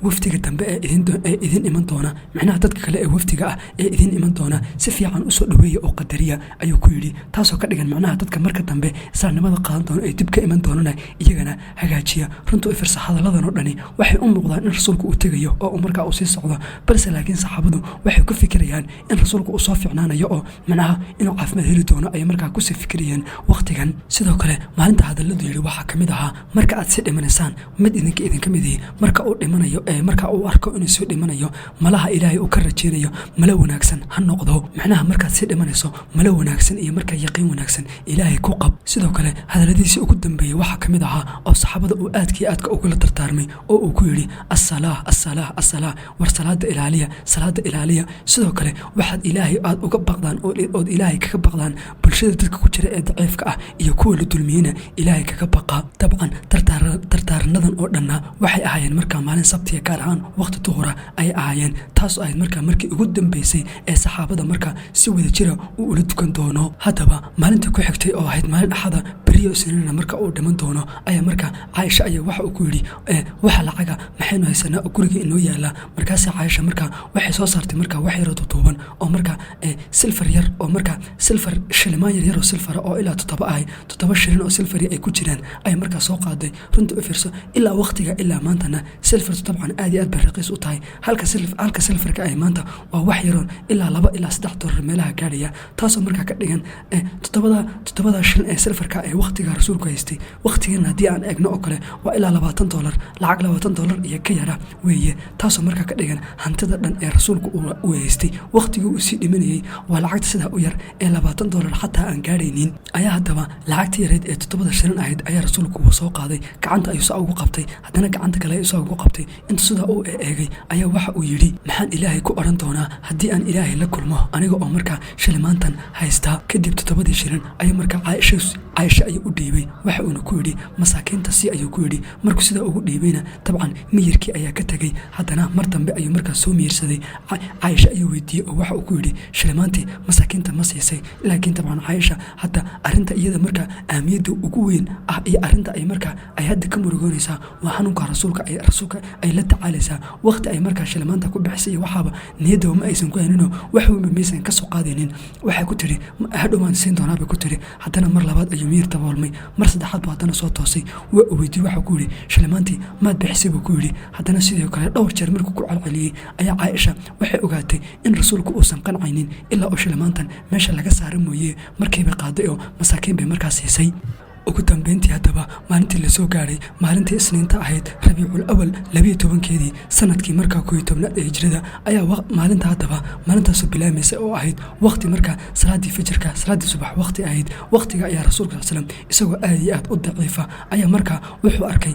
waftiga dambe ee idin iman doona macnaha dadka kale ee waftiga ah ee idin iman doona si fiican usoo dhaweeya oo qadariya ayuu ku yidhi taasoo ka dhigan macnaha dadka marka dambe islaamnimada qaadan doona ee dib ka iman doonana iyagana hagaajiya runta u fiirsa hadalladan oo dhani waxay u muuqdaan in rasuulku uu tegayo oo uu markaa uu sii socdo balse laakiin saxaabadu waxay ku fikirayaan in rasuulku uu soo fiicnaanayo oo macnaha inuu caafimaad heli doono ayay markaa kusii fikirayeen waqtigan sidoo kale maalinta hadalladu yidhi waxaa ka mid ahaa marka aad sii dhimanaysaan mid idinka mid yihi marka uu dhimanayo marka uu arko inuu sii dhimanayo malaha ilaahay uu ka rajeynayo malo wanaagsan ha noqdo macnaha markaad sii dhimanayso malo wanaagsan iyo markaa yaqiin wanaagsan ilaahay ku qab sidoo kale hadalladiisii ugu dambeeyey waxaa ka mid ahaa oo saxaabada uu aadka ugula dardaarmay oo uu ku yidhi assalaa war salaada ilaaliya sidoo kale waxaad ilaahay aad uga baqdaan ood ilaahay kaga baqdaan bulshada dadka ku jira ee daciifka ah iyo kuwa la dulmiyeyna ilaahay kaga baqa dabcan dardaaranadan oo dhanna waxay ahaayeen markaa maalin sabtiya gaar ahaan waqti duhura ayay ahaayeen taas ahayd markaa markii ugu dambeysay ee saxaabada markaa si wada jira uu ula dukan doono haddaba maalinta ku xigtay oo ahayd maalin axada beriyo isniinna marka uu dhiman doono ayaa markaa caaisha ayaa waxa uu ku yidhi waxa lacaga maxaynu haysanaa oo guriga inoo yaala markaas caaisha markaa waxay soo saartay markaa wax yar oo duuban oo markaa silfar yar oo markaa silfar shilimaan yar oo silfar oo ilaa 7 shilin oo silfari ay ku jiraan ay markaa soo qaaday runtii u fiirso ilaa waqtiga ilaa maantana silfar dabcan aad iyo aad bay raqiis u tahay halka silfarka ay maanta waa wax yaroon ilaa 2 ilaa 3 dollar meelaha gaadhaya taasoo markaa ka dhigan 7 shilin ee silfarka ay waqtiga rasuulku haystay waqtigan haddii aan eegno oo kale waa ilaa 20 dollar lacag 20 dollar iyo ka yara weeye taasoo markaa ka dhigan hantida dhan ee rasuulku uu haystay waqtigii uu sii dhimanayay waa lacagta sidaa u yar ee 20 dollar xataa aan gaadhaynin ayaa haddaba lacagta yareed ee 7 shilin ahayd ayaa rasuulku uu soo qaaday gacanta ayuu saa ugu qabtay haddana gacanta kale ayuu saa ugu qabtay inta sidaa uu eegay ayaa waxa uu yidhi maxaan ilaahay ku odhan doonaa haddii aan ilaahay la kulmo aniga oo markaa shilimaantan haystaa kadib 7 shilin ayaa markaa caaisha ayuu u dhiibay waxa uuna ku yidhi masaakiinta si ayuu ku yidhi markuu sidaa ugu dhiibayna dabcan miyirkii ayaa ka tegey haddana mar dambe ayuu markaa soo miyirsaday caaisha ayuu weydiiyey oo waxa uu ku yidhi shilimaantii masaakiinta ma siisay laakiin dabcan caaisha hadda arrinta iyada markaa ahamiyadda ugu weyn ah iyo arrinta ay markaa ay hadda ka murugoonaysaa waa xanuunka rasuulka ay la tacaalaysaa waqti ay markaa shilimaanta ku bixisay waxaaba niyadaba ma aysan ku hayninoo wax weynba maysan ka soo qaadaynin waxay ku tiri hadhowaan siin doonaa bay ku tiri haddana mar labaad ayuu miyir daboolmay mar saddexaad buu haddana soo toosay waa uu weydiiyey waxa ku yidhi shilimaantii maad bixisay buu ku yidhi haddana sidoo kale dhowr jeer markuu ku celceliyey ayaa caaisha waxay ogaatay in rasuulku uusan qancaynin ilaa oo shilimaantan meesha laga saara mooye markiiba qaaday oo masaakiin bay markaa siisay ugu dambeyntii haddaba maalintii lasoo gaadhay maalintii isniinta ahayd rabiicul awal 12keedii sanadkii markaa 11aad ee hijrada ayaa maalinta haddaba maalintaasoo bilaamaysa oo ahayd waqti markaa salaadii fajirka salaadii subax waqti ahayd waqtiga ayaa rasuulka sallam isagoo aad iyo aad u daciifa ayaa markaa wuxuu arkay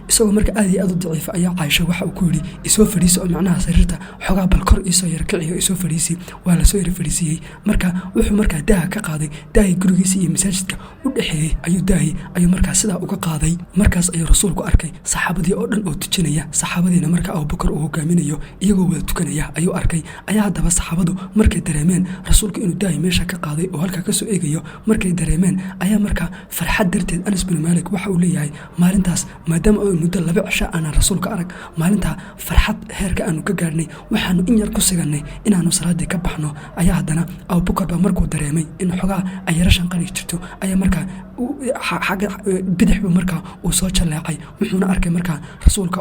isagoo markaa aad iyo aad u daciifa ayaa caaisha waxa uu ku yidhi isoo fadhiisa oo macnaha sariirta xogaa bal kor isoo yar kiciyo isoo fadhiisi waa lasoo yar fadhiisiyey marka wuxuu markaa daaha ka qaaday daahii gurigiisa iyo masaajidka u dhexeeyey ayuu markaa sidaa uga qaaday markaas ayuu rasuulku arkay saxaabadii oo dhan oo tujinaya saxaabadiina markaa abubakar uu hogaaminayo iyagoo wada tukanaya ayuu arkay ayaa haddaba saxaabadu markay dareemeen rasuulku inuu daahi meesha ka qaaday oo halkaa kasoo eegayo markay dareemeen ayaa markaa farxad darteed Anas bin Maalik waxa uu leeyahay maalintaas maadaama oo muddo 2 cisho aanan rasuulka arag maalintaa farxad heerka aanu ka gaarnay waxaanu in yar ku siganay inaanu salaadii ka baxno ayaa haddana abubakar baa markuu dareemay in xogaa ay yara shanqari jirto ayaa markaa xagga bidix buu markaa uu soo jaleecay wuxuuna arkay markaa rasuulka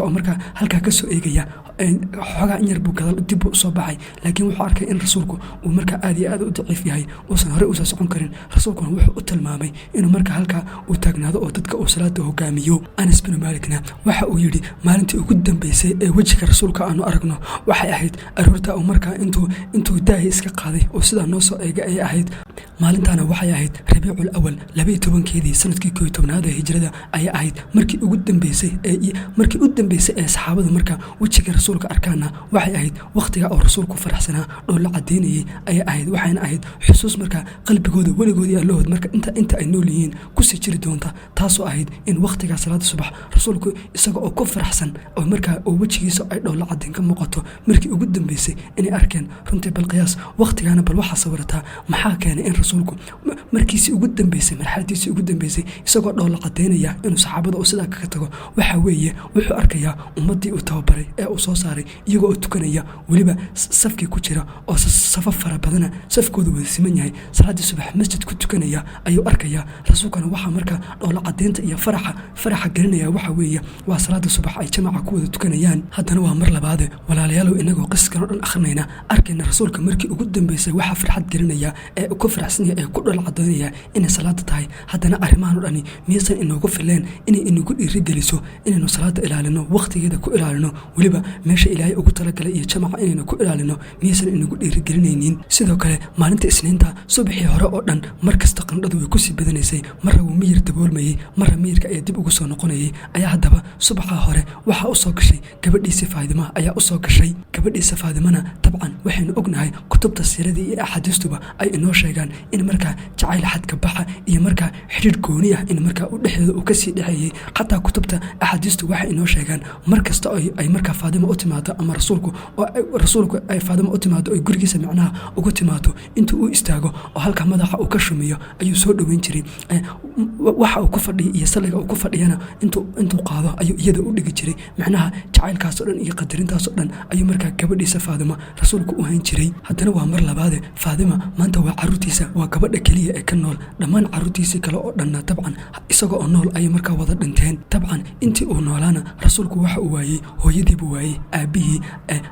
oo markaa halkaa ka soo eegaya xoogaa in yar buu gadal dib u soo baxay laakiin wuxuu arkay in rasuulku uu markaa aad iyo aad u daciif yahay uusan hore usoo socon karin rasuulkuna wuxuu u tilmaamay inuu markaa halkaa uu taagnaado oo dadka uu salaada hogaamiyo. Anas bin Maalikna waxa uu yidhi maalintii ugu dambeysay ee wejiga rasuulka aanu aragno waxay ahayd aroorta uu markaa intuu daahi iska qaaday oo sidaa noo soo eegay ayay ahayd. maalintaana waxay ahayd Rabiicul Awal 12keedii sanadkii 11aad ee hijrada ayay ahayd markii ugu dambeysay ee saxaabada markaa wejiga rasuulka arkaana waxay ahayd waqtiga oo rasuulku faraxsanaa oo la cadeynayay ayay ahayd waxayna ahayd xusuus markaa qalbigooda weligoodii allahood marka inta ay nool yihiin ku sii jiri doonta taasoo ahayd in waqtiga salaada subax rasuulku isaga oo ku faraxsan oo markaa oo wejigiisa ay dhow la cadeyn ka muuqato markii ugu dambeysay inay arkeen runtii bal qiyaas waqtigaana bal waxa sawirtaa maxaa keenay in rasuulku markiisii ugu dambeysay marxaladiisii ugu dambeysay isagoo dhow la cadeynaya inuu saxaabada oo sidaa kaga tago waxa weeye wuxuu arkayaa ummadii uu tababaray ee uu soo saaray iyagoo oo tukanaya weliba safkii ku jira oo safaf fara badana safkooda wada siman yahay salaadii subax masjid ku tukanaya ayuu arkayaa rasuulkana waxaa markaa dhow la cadeynta iyo faraxa gelinaya waxa weeye waa salaada subax ay jamaca ku wada tukanayaan. haddana waa mar labaade walaalayaalow inagoo qiskan oo dhan akhrinayna arkayna rasuulka markii ugu dambeysay waxa farxad gelinaya ee ku faraxsan yahay ee ku dhow la cadeynaya inay salaada tahay. haddana arrimahan oo dhani miyaysan inoogu fileen inay inagu dhiirigeliso inaynu salaada ilaalino waqtigeeda ku ilaalino weliba meesha ilaahay ugu talagalay iyo jamaca inaynu ku ilaalino miyaysan inagu dhiirigelinaynin. sidoo kale maalinta isniinta subaxii hore oo dhan markasta qandhadu way kusii badanaysay marra wuu miyir daboolmayey marra miyirka ayaa dib ugu soo noqonayay ayaa haddaba subaxa hore waxaa u soo gashay gabadhiisa Faadima ayaa u soo gashay. gabadhiisa Faadimana tabcan waxaynu ognahay kutubta siiradii iyo axaadiistuba ay inoo sheegaan in markaa jacayl xadka baxa iyo markaa xidhiidh gooni ah in markaa u dhexdeeda uu kasii dhexeeyey xataa kutubta axaadiistu waxay inoo sheegaan markasta ay markaa Faadima u timaado ama rasuulku ay Faadima u timaado ay gurigiisa macnaha ugu timaado intuu u istaago oo halka madaxa uu ka shumiyo ayuu soo dhaweyn jiray waxa uu ku fadhiyo iyo saliga uu ku fadhiyana intuu qaado ayuu iyada u dhigi jiray macnaha jacaylkaas oo dhan iyo qadarintaas oo dhan ayuu markaa gabadhiisa Faadima rasuulku u hayn jiray. haddana waa mar labaade Faadima maanta waa caruurtiisa waa gabadha kaliya ee ka nool dhammaan caruurtiisii kale oo dhanna tabcan isaga oo nool ayay markaa wada dhinteen. tabcan intii uu noolaana rasuulku waxa uu waayey hooyadiibuu waayey aabihii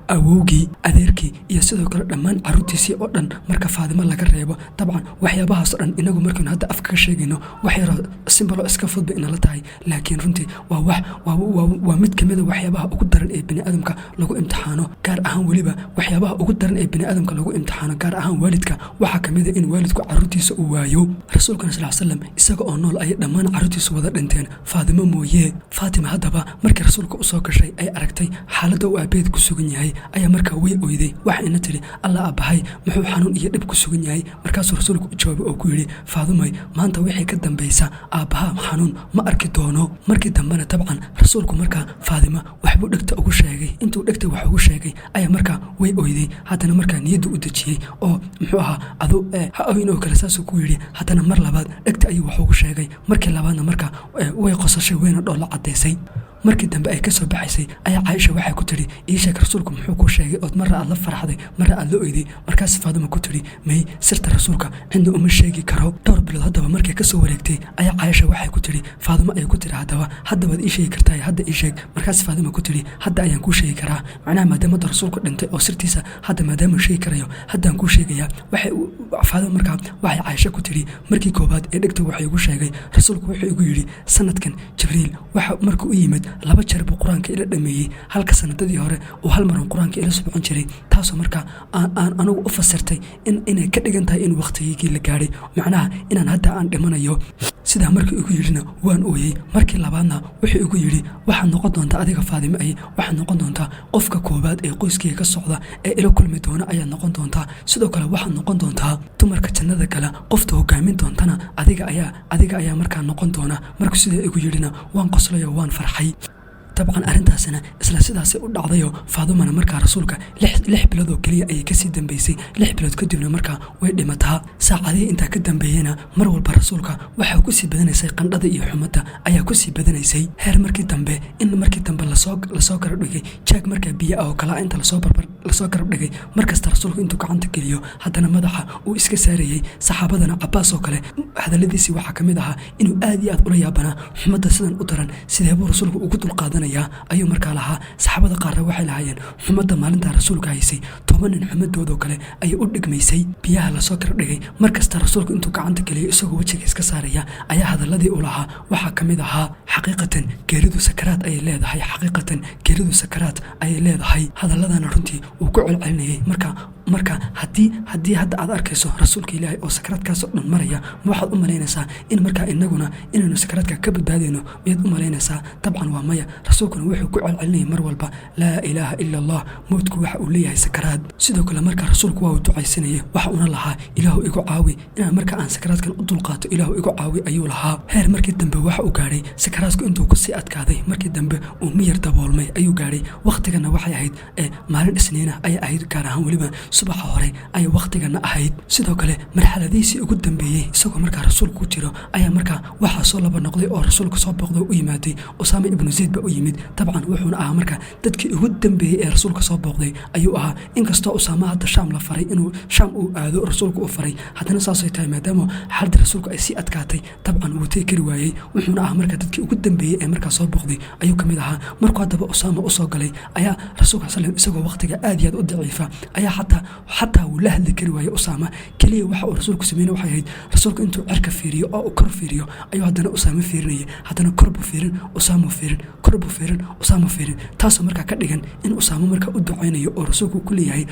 awowgii adeerkii iyo sidoo kale dhammaan caruurtiisii oo dhan marka Faadima laga reebo. tabcan waxyaabahaas oo dhan inagu markaynu hadda afka ka sheegayno wax yaro simbalo iska fudba inala tahay laakiin runtii waa mid kamida waxyaabaha ugu daran ee bini'aadamka lagu imtixaano gaar ahaan weliba waxyaabaha ugu daran ee bini'aadamka lagu imtixaano gaar ahaan waalidka waxaa kamida in waalidku caruurtiisa uu waayo. rasuulkana sallallahu alayhi wasallam isaga oo nool ay dhammaan caruurtiisa wada dhinteen Faadima mooyee. Faatima haddaba markii rasuulka u soo gashay ay aragtay xaaladda uu aabeed ku sugan yahay ayaa markaa way oyday waxayna tiri alla abahay muxuu xanuun iyo dhib ku sugan yahay markaasuu rasuulku u jawaabay oo ku yidhi Faadimay maanta wixii ka dambaysa aabaha xanuun ma arki doono. markii dambena tabcan rasuulku markaa Faadima waxbuu dhegta ugu sheegay intuu dhegta wax ugu sheegay ayaa markaa way oyday haddana markaa niyadda u dejiyey oo muxuu ahaa adu ha oynoo kale saasuu ku yidhi haddana mar labaad dhegta ayuu wax ugu sheegay markii labaadna markaa way qosashay wayna dhow la cadeysay. markii dambe ay ka soo baxaysay ayaa Caaisha waxay ku tiri ii sheeg rasuulku muxuu ku sheegay oo marra aad la farxday marra aad la oyday markaas Faadima ku tiri may sirta rasuulka inta uma sheegi karo. dhowr bilood haddaba markay ka soo wareegtay ayaa Caaisha waxay ku tiri Faadima ay ku tiri haddaba waad ii sheegi kartaa hadda ii sheeg markaas Faadima ku tiri hadda ayaan ku sheegi karaa macnaha maadaama rasuulku dhintay oo sirtiisa hadda maadaama sheegi karayo haddaan ku sheegayaa waxay Faadima markaa waxay Caaisha ku tiri markii koobaad ee dhigta waxay ugu sheegay rasuulku wuxuu igu yidhi sanadkan Jibriil waxa markuu u yimid laba jeer buu quraanka ila dhameeyay halka sanadadii hore uu hal mar quraanka ila subcan jiray taasoo markaa aan anigu u fasirtay inay ka dhigan tahay in waqtigii la gaaray macnaha inaan hadda aan dhimanayo. sidaa markii ugu yidhina waan ooyey markii labaadna wuxuu igu yidhi waxaad noqon doontaa adiga Faadima waxaad noqon doontaa qofka koobaad ee qoyskayga ka socda ee ila kulmi doona ayaad noqon doontaa sidoo kale waxaad noqon doontaa dumarka jannada kale qofta hogaamin doontana adiga ayaa markaa noqon doona. markuu sidaa igu yidhina waan qoslay oo waan farxay. tabcan arintaasina isla sidaas u dhacdayo Faadimana markaa rasuulka 6 bilood oo kaliya ay ka sii dambeysay 6 bilood kadibna markaa way dhimataa. saacadii inta ka dambeeyana mar walba rasuulka waxa ku sii badanaysay qandhada iyo xumada ayaa ku sii badanaysay heer markii dambe la lasoo garab dhigay jaag markaa biyo ah oo kala inta lasoo garab dhigay markasta rasuulku intuu gacanta geliyo haddana madaxa uu iska saarayay. saxaabadana Cabbaas oo kale hadaladiisii waxaa ka mid ahaa inuu aad iyo aad ula yaabanaa xumadda sidan u daran sidee buu rasuulku ugu dulqaadanayaa ayuu markaa lahaa. saxaabada qaarna waxay lahaayeen xumadda maalintaa rasuulka haysay 10 nin xumadoodoo kale ayay u dhigmaysay. biyaha lasoo garab dhigay markasta rasuulku intuu gacanta geliyo isagoo wejiga iska saaraya ayaa hadaladii u lahaa waxaa ka mid ahaa xaqiiqatan geeridu sakaraad ayay leedahay, xaqiiqatan geeridu sakaraad ayay leedahay. hadaladana runtii uu ku celcelinayay. marka haddii hadda aad arkayso rasuulka ilaahay oo sakaraadkaasoo dhan maraya ma waxaad u malaynaysaa in markaa inaguna inaynu sakaraadka ka badbaadayno miyaad u malaynaysaa? dabcan waa maya. rasuulkuna wuxuu ku celcelinayay mar walba laa ilaaha ila allah, mowdku waxa uu leeyahay sakaraad. sidoo kale markaa rasuulku waa uu ducaysanayay, waxa uuna lahaa ilaahu igu caawi inaan markaa aan sakaraadkan u dulqaato, ilaahu igu caawi ayuu lahaa. heer markii dambe waxa uu gaadhay sakaraadku intuu kusii adkaaday, markii dambe uu miyar daboolmay ayuu gaadhay. waqtigana waxay ahayd maalin isniina ayay ahayd, gaar ahaan weliba subaxa hore ayay waqtigana ahayd. sidoo kale marxaladiisii ugu dambeeyey isagoo markaa rasuulku ku jiro ayaa markaa waxaa soo laba noqday oo rasuulka soo booqday u yimaaday. Usaama ibnu Zayd ba u yimid. dabcan wuxuuna ahaa markaa dadkii ugu dambeeyey ee rasuulka soo booqday ayuu ahaa. inkastoo Usaama hadda Shaam la faray inuu Shaam uu aado rasuulku u faray, haddana saasay tahay maadaama xaalada rasuulku ay sii adkaatay dabcan wuu tegi kari waayey. wuxuuna ahaa markaa dadkii ugu dambeeyey ee markaa soo booqday ayuu ka mid ahaa. markuu haddaba Usaama usoo galay ayaa rasuulka sallam isagoo waqtiga aad iyo aad u daciifa ayaa xataa wuu la hadli kari waayey Usaama. keliya waxa uu rasuulku sameeyay waxay ahayd rasuulku intuu cirka fiiriyo oo uu kor fiiriyo ayuu haddana Usaama fiirinayay, haddana kor buu fiirin Usaama fiirin, kor buu fiirin Usaama fiirin. taasoo markaa ka dhigan in Usaama markaa u ducaynayo oo rasuulku ku leeyahay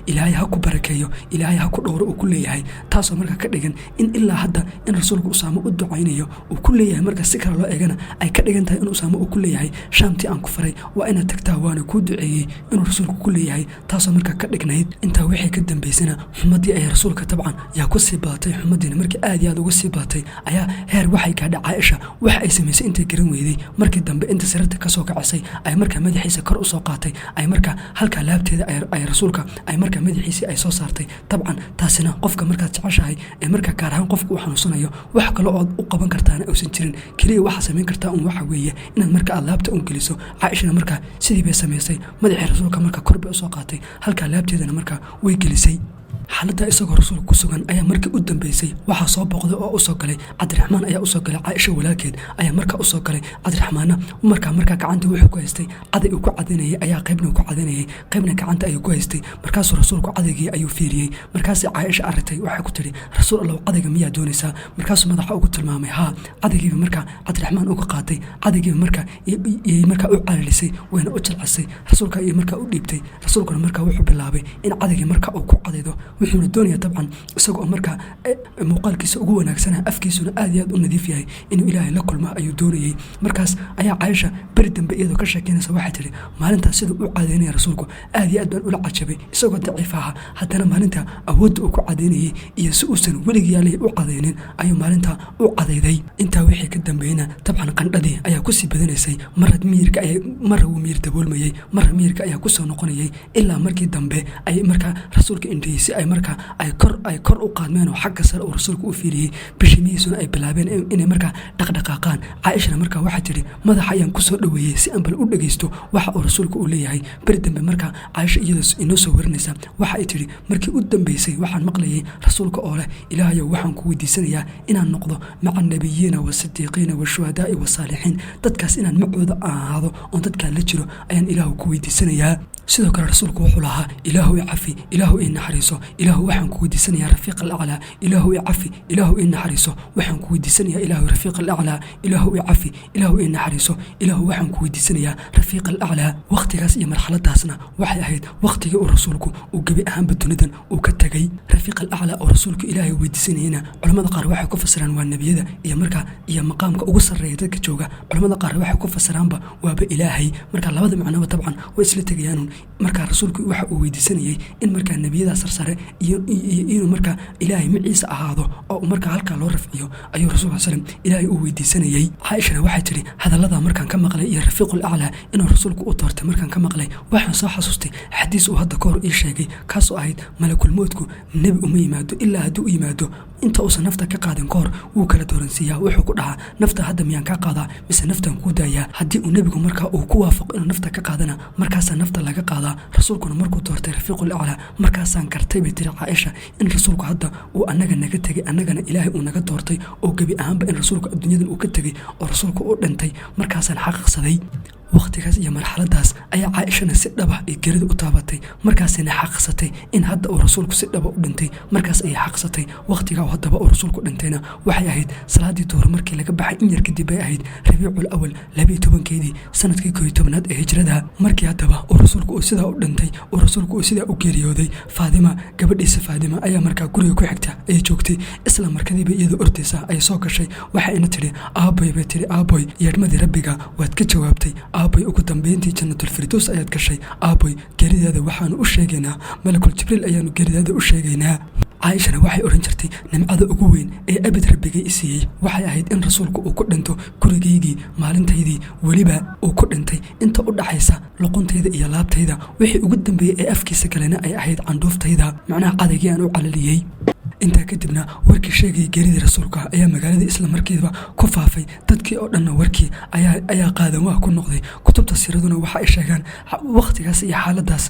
ilaahay ha ku barakeeyo, ilaahay ha ku dhowro uu ku leeyahay. taasoo markaa ka dhigan in ilaa hadda in rasuulku Usaama u ducaynayo uu ku leeyahay. marka si kale loo eegana ay ka dhigan tahay in Usaama uu ku leeyahay Shaamtii aan ku faray waa inaad tagtaa, waana kuu duceeyey inuu rasuulku ku leeyahay. taasoo markaa ka dhignayd intaa wixii ka dambaysana xumadii ay rasuulka dabcan yaa ku sii badatay. xumadiina markii aad iyo aad uga sii badatay ayaa heer waxay gaadhay Caaisha waxa ay samaysay intay garan weyday. markii dambe inta sirta ka soo kacisay ay markaa madaxiisa kor u soo qaatay, ay markaa halka laabteeda ay rasuulka ay markaa madaxiisa ay soo saartay. dabcan taasina qofka markaad jeceshahay ee markaa gaar ahaan qofka uu xanuunsanayo wax kale oo u qaban kartaana uusan jirin, kaliya waxa samayn kartaa waxa weeye inaad markaa aad laabta geliso. Caaishana markaa sidii bay samaysay, madaxii rasuulka markaa kor bay u soo qaatay, halka laabteedana markaa way gelisay. xaaladda isagoo rasuulku ku sugan ayaa markii u dambeysay waxaa soo booqday oo usoo galay Cabdiraxmaan ayaa usoo galay. Caaisha walaalkeed ayaa markaa usoo galay. Cabdiraxmaanna markaa gacanta wuxuu ku haystay caday uu ku cadeynayay, ayaa qaybna ku cadeynayay, qaybna gacanta ayuu ku haystay. markaasuu rasuulku cadaygii ayuu fiiriyey. markaas Caaisha aragtay waxay ku tiri rasuul Allah cadayga miyaa doonaysaa? markaasuu madaxa ugu tilmaamay haa. cadaygiiba markaa Cabdiraxmaan uga qaatay, cadaygiiba markaa u calaalisay, wayna u jilcisay. rasuulka iyo markaa u dhiibtay. rasuulkuna markaa wuxuu bilaabay in cadaygii markaa uu ku cadaydo. wuxuuna doonayaa dabcan isagoo markaa muuqaalkiisa ugu wanaagsanaa, afkiisuna aad iyo aad u nadiif yahay, inuu ilaahay la kulma ayuu doonayay. markaas ayaa Caaisha beri dambe iyadoo ka sheekeynaysa waxay tiri maalintaas siduu u cadeynaya rasuulku aad iyo aad baan ula cajabay, isagoo daciif aha haddana maalintaa awoodda uu ku cadeynayay iyo si uusan weligii yaalay u cadaynin ayuu maalintaa u cadayday. intaa wixii ka dambeeyna dabcan qandhadii ayaa kusii badanaysay. marra wuu miyir daboolmayay, marra miyirka ayaa kusoo noqonayay, ilaa markii dambe ay markaa rasuulka indhihiisi ay markaa ay kor u qaadmeen oo xagga sare uu rasuulku u fiiriyey. bishimihiisuna ay bilaabeen inay markaa dhaqdhaqaaqaan. Caaishana markaa waxay tiri madaxa ayaan kusoo dhaweeyey si aan bal u dhageysto waxa uu rasuulku u leeyahay. beri dambe markaa Caaisha iyadoo inoo soo warinaysa waxa ay tiri markii u dambeysay waxaan maqlayay rasuulka oo leh ilaahayow waxaan ku weydiisanayaa inaan noqdo maca nabiyiina wasidiiqiina washuhadaa'i wasaalixiin, dadkaas inaan macooda ahaado oon dadkaa la jiro ayaan ilaahu ku weydiisanayaa. sidoo kale rasuulku wuxuu lahaa ilaahu i cafi, ilaahu i naxariiso, ilaahu waxaan ku weydiisanayaa rafiiq alaclaa, ilaahu i cafi, ilaahu i naxariiso, waxaan ku weydiisanayaa ilaahu rafiiq alaclaa, ilaahu i cafi, ilaahu i naxariiso, ilaahu waxaan ku weydiisanayaa rafiiq alaclaa. waqtigaas iyo marxaladaasna waxay ahayd waqtigii uu rasuulku uu gebi ahaanba dunidan uu ka tegay. rafiiq alaclaa oo rasuulku ilaahay weydiisanayna culamada qaar waxay ku fasiraan waa nebiyada iyo maqaamka ugu sarreeya dadka jooga. culamada qaar waxay ku fasiraanba waaba ilaahay. marka labada macnoba dabcan way isla tegayaan markaa rasuulku waxa uu weydiisanayay in markaa nebiyada sarsare iyo inuu markaa ilaahay maciisa ahaado oo markaa halkaa loo rafciyo ayuu rasuulka sallam ilaahay uu weydiisanayay. caaishana waxay tiri hadallada markaan ka maqlay iyo rafiiqul aclaa inuu rasuulku u doortay markaan ka maqlay waxaan soo xasuustay xadiis uu hadda kahor ii sheegay kaasoo ahayd malakul mowtku nebi uma yimaado ilaa hadduu u yimaado inta uusan nafta ka qaadin kahor wuu kala dooransiiyaa. wuxuu ku dhahaa nafta hadda miyaan kaa qaadaa mise naftan kuu daayaa. haddii uu nebigu markaa uu ku waafaqo inuu nafta ka qaadana markaasaa nafta laga qaadaa. rasuulkuna markuu doortay rafiiqul aclaa markaasaan gartay bay tiri caaisha in rasuulku hadda uu annaga naga tegay annagana ilaahay uu naga doortay oo gebi ahaanba in rasuulku adduunyadan uu ka tegay oo rasuulku u dhintay markaasaan xaqiiqsaday. waqtigaas iyo marxaladaas ayaa caaishana si dhaba ay gerida u taabatay markaasayna xaqiiqsatay in hadda uu rasuulku si dhaba u dhintay. markaas ayay xaqiiqsatay waqtigaa haddaba uu rasuulku dhintayna waxay ahayd salaadii duhur markii laga baxay in yar kadib ay ahayd rabiicul awal 12 sanadkii 11 ee hijrada. markii haddaba uu rasuulku uu sidaa u dhintay uu rasuulku uu sidaa u geeriyooday Faadima gabadhiisa Faadima ayaa markaa guriga ku xigta ay joogtay isla markadiiba iyadoo ordaysa ay soo gashay waxayna tiri aaboy bay tiri aaboy yeedhmadii rabbiga waad ka jawaabtay aaboy ugu dambeyntii jannatul firdaws ayaad gashay aaboy geeridaada waxaanu u sheegaynaa malakul jibriil ayaanu geeridaada u sheegaynaa. caaishana waxay oran jirtay nimcada ugu weyn ee abad rabbigay i siiyey waxay ahayd in rasuulku uu ku dhinto gurigaygii maalintaydii weliba uu ku dhintay inta u dhaxaysa luquntayda iyo laabtayda wixii ugu dambeeyey ee afkiisa kalena ay ahayd candhuuftayda macnaha cadaygii aan u calaliyey. intaa kadibna warkii sheegay geeridii rasuulka ayaa magaalada isla markiiba ku faafay dadkii oo dhanna warkii ayaa qaadan waa ku noqday. kutubta siiraduna waxa ay sheegaan waqtigaas iyo xaaladaas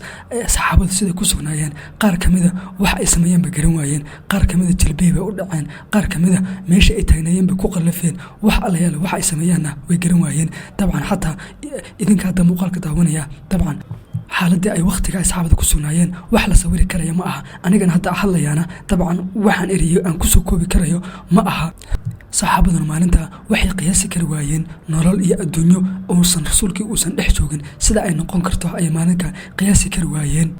saxaabadu sida ku sugnaayeen qaar kamida wax ay sameeyeen ba garan waayeen qaar kamida jilbay bay u dhaceen qaar kamida meesha ay taagnaayeen bay ku qallafeen wax alla yaala wax ay sameeyaanna way garan waayeen. dabcan xataa idinka hadda muuqaalka daawanaya dabcan xaaladii ay waqtiga asxaabada ku sugnaayeen wax la sawiri karayo ma aha. anigana hadda hadlayaana dabcan waxaan eriyo aan kusoo koobi karayo ma aha. saxaabaduna maalinta waxay qiyaasi kari waayeen nolol iyo adduunyo uusan rasuulkii uusan dhex joogin sida ay noqon karto ay maalinka qiyaasi kari waayeen.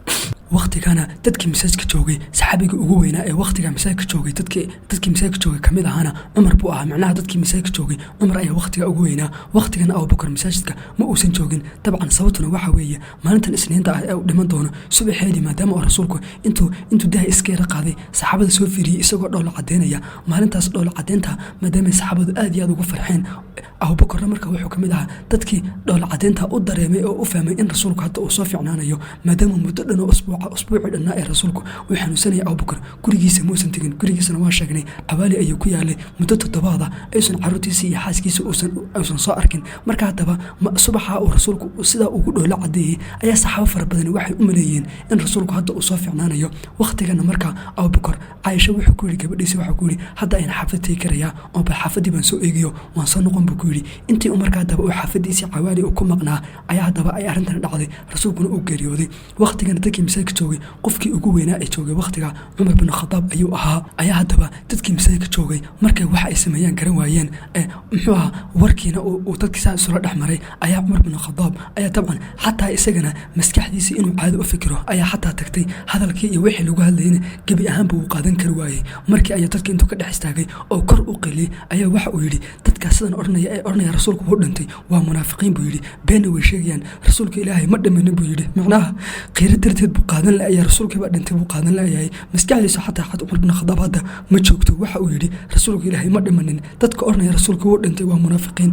waqtigana dadkii masaajidka joogay saxaabiga ugu weynaa ee waqtiga masaajidka joogay dadkii masaajidka joogay kamid ahana Umar buu ahaa. macnaha dadkii masaajidka joogay Umar ayaa waqtiga ugu weynaa. waqtigana Abu Bakar masaajidka ma uusan joogin. dabcan sababtuna waxa weeye maalintan isniinta ah ee uu dhiman doono subaxeedii maadaama uu rasuulku intuu daa iska yara qaaday saxaabada soo fiiriyay isagoo dhoola cadeynaya. maalintaas dhoola cadeynta maadaama saxaabadu aad iyo aad ugu farxeen Abu Bakar marka wuxuu kamid ahaa dadkii dhoola cadeynta u dareemay oo u fahmay in rasuulku hadda uu soo fiicnaanayo maadaama muddo dhan oo usbuuci dhanna ee rasuulku uu xanuunsanayay Abu Bakar gurigiisa muusan tegin. gurigiisana waa sheegnay cawaali ayuu ku yaalay muddo 7 aysan caruurtiisa iyo xaaskiisa uusan soo arkin. marka haddaba subaxa uu rasuulku sidaa ugu dhoola cadeeyay ayaa saxaabo fara badan waxay u maleeyeen in rasuulku hadda uu soo fiicnaanayo. waqtigana marka Abu Bakar Aisha wuxuu ku yiri gabadhiisa waxa ku yiri hadda ayna xafadii karaya oo ba xafadii baan soo eegiyo waan soo noqon buu ku yiri. intii marka haddaba uu xafadiisa cawaali uu ku maqnaa ayaa haddaba ay arrintan dhacday rasuulkuna uu geeriyooday. waqtigana dadkii masaajidka joogay qofkii ugu weynaa ee joogay waqtiga Umar bin Khattab ayuu ahaa. ayaa haddaba dadkii masaajidka joogay markay wax ay sameeyaan garan waayeen muxuu ahaa warkiina uu dadkii saa isula dhexmaray ayaa Umar bin Khattab ayaa dabcan xataa isagana maskaxdiisa inuu caado u fikiro ayaa xataa tagtay hadalkii iyo wixii lagu hadlayna gabi ahaanba uu qaadan kari waayey. markii ayaa dadkii intuu ka dhex istaagay oo kor u qiliyay ayaa waxa uu yidhi dadkaas sidan oranaya rasuulku wuu dhintay waa munaafiqiin buu yidhi been way sheegayaan rasuulka ilaahay ma dhimanin buu yidhi. macnaha qiiro darteed buu qaadan laayay rasuulkii baa dhintay buu qaadan laayay maskaxdiisa xataa Umar bin Khattab hadda ma joogto. waxa uu yidhi rasuulka ilaahay ma dhimanin dadka oranaya rasuulka wuu dhintay waa munaafiqiin.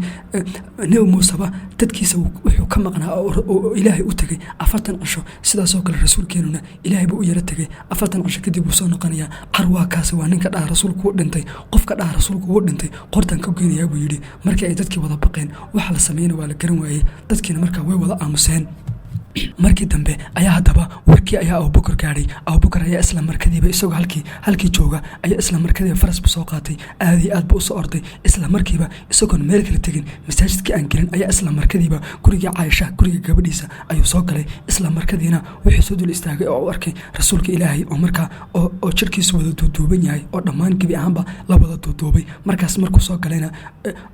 Nabi Muuse dadkiisa wuxuu ka maqnaa oo ilaahay u tagay 40 cisho sidaas oo kale rasuulkeenuna ilaahay buu u yara tagay 40 cisho kadib uu soo noqonaya carwaakaas waa ninka dhaa rasuulku wuu dhintay qofka dhaa rasuulku wuu dhintay qortan ka geenaya buu yidhi. markii ay dadkii wada baqeen waxa la sameeyay waa la garan waayay dadkiina markaa way wada aamuseen. markii dambe ayaa haddaba warkii ayaa Abu Bakar gaaray. Abu Bakar ayaa isla markadiiba isagoo halkii jooga ayaa isla markadiiba faras soo qaatay aad iyo aad buu soo orday isla markiiba isagoo meel kale tagin masaajidkii aan gelin ayaa isla markadiiba guriga Aisha guriga gabadhiisa ayuu soo galay. isla markadiina wuxuu soo dul istaagay oo arkay rasuulka ilaahay oo markaa oo jirkiisu wada duuduuban yahay oo dhammaan gabi ahaanba la wada duuduubay. markaas markuu soo galayna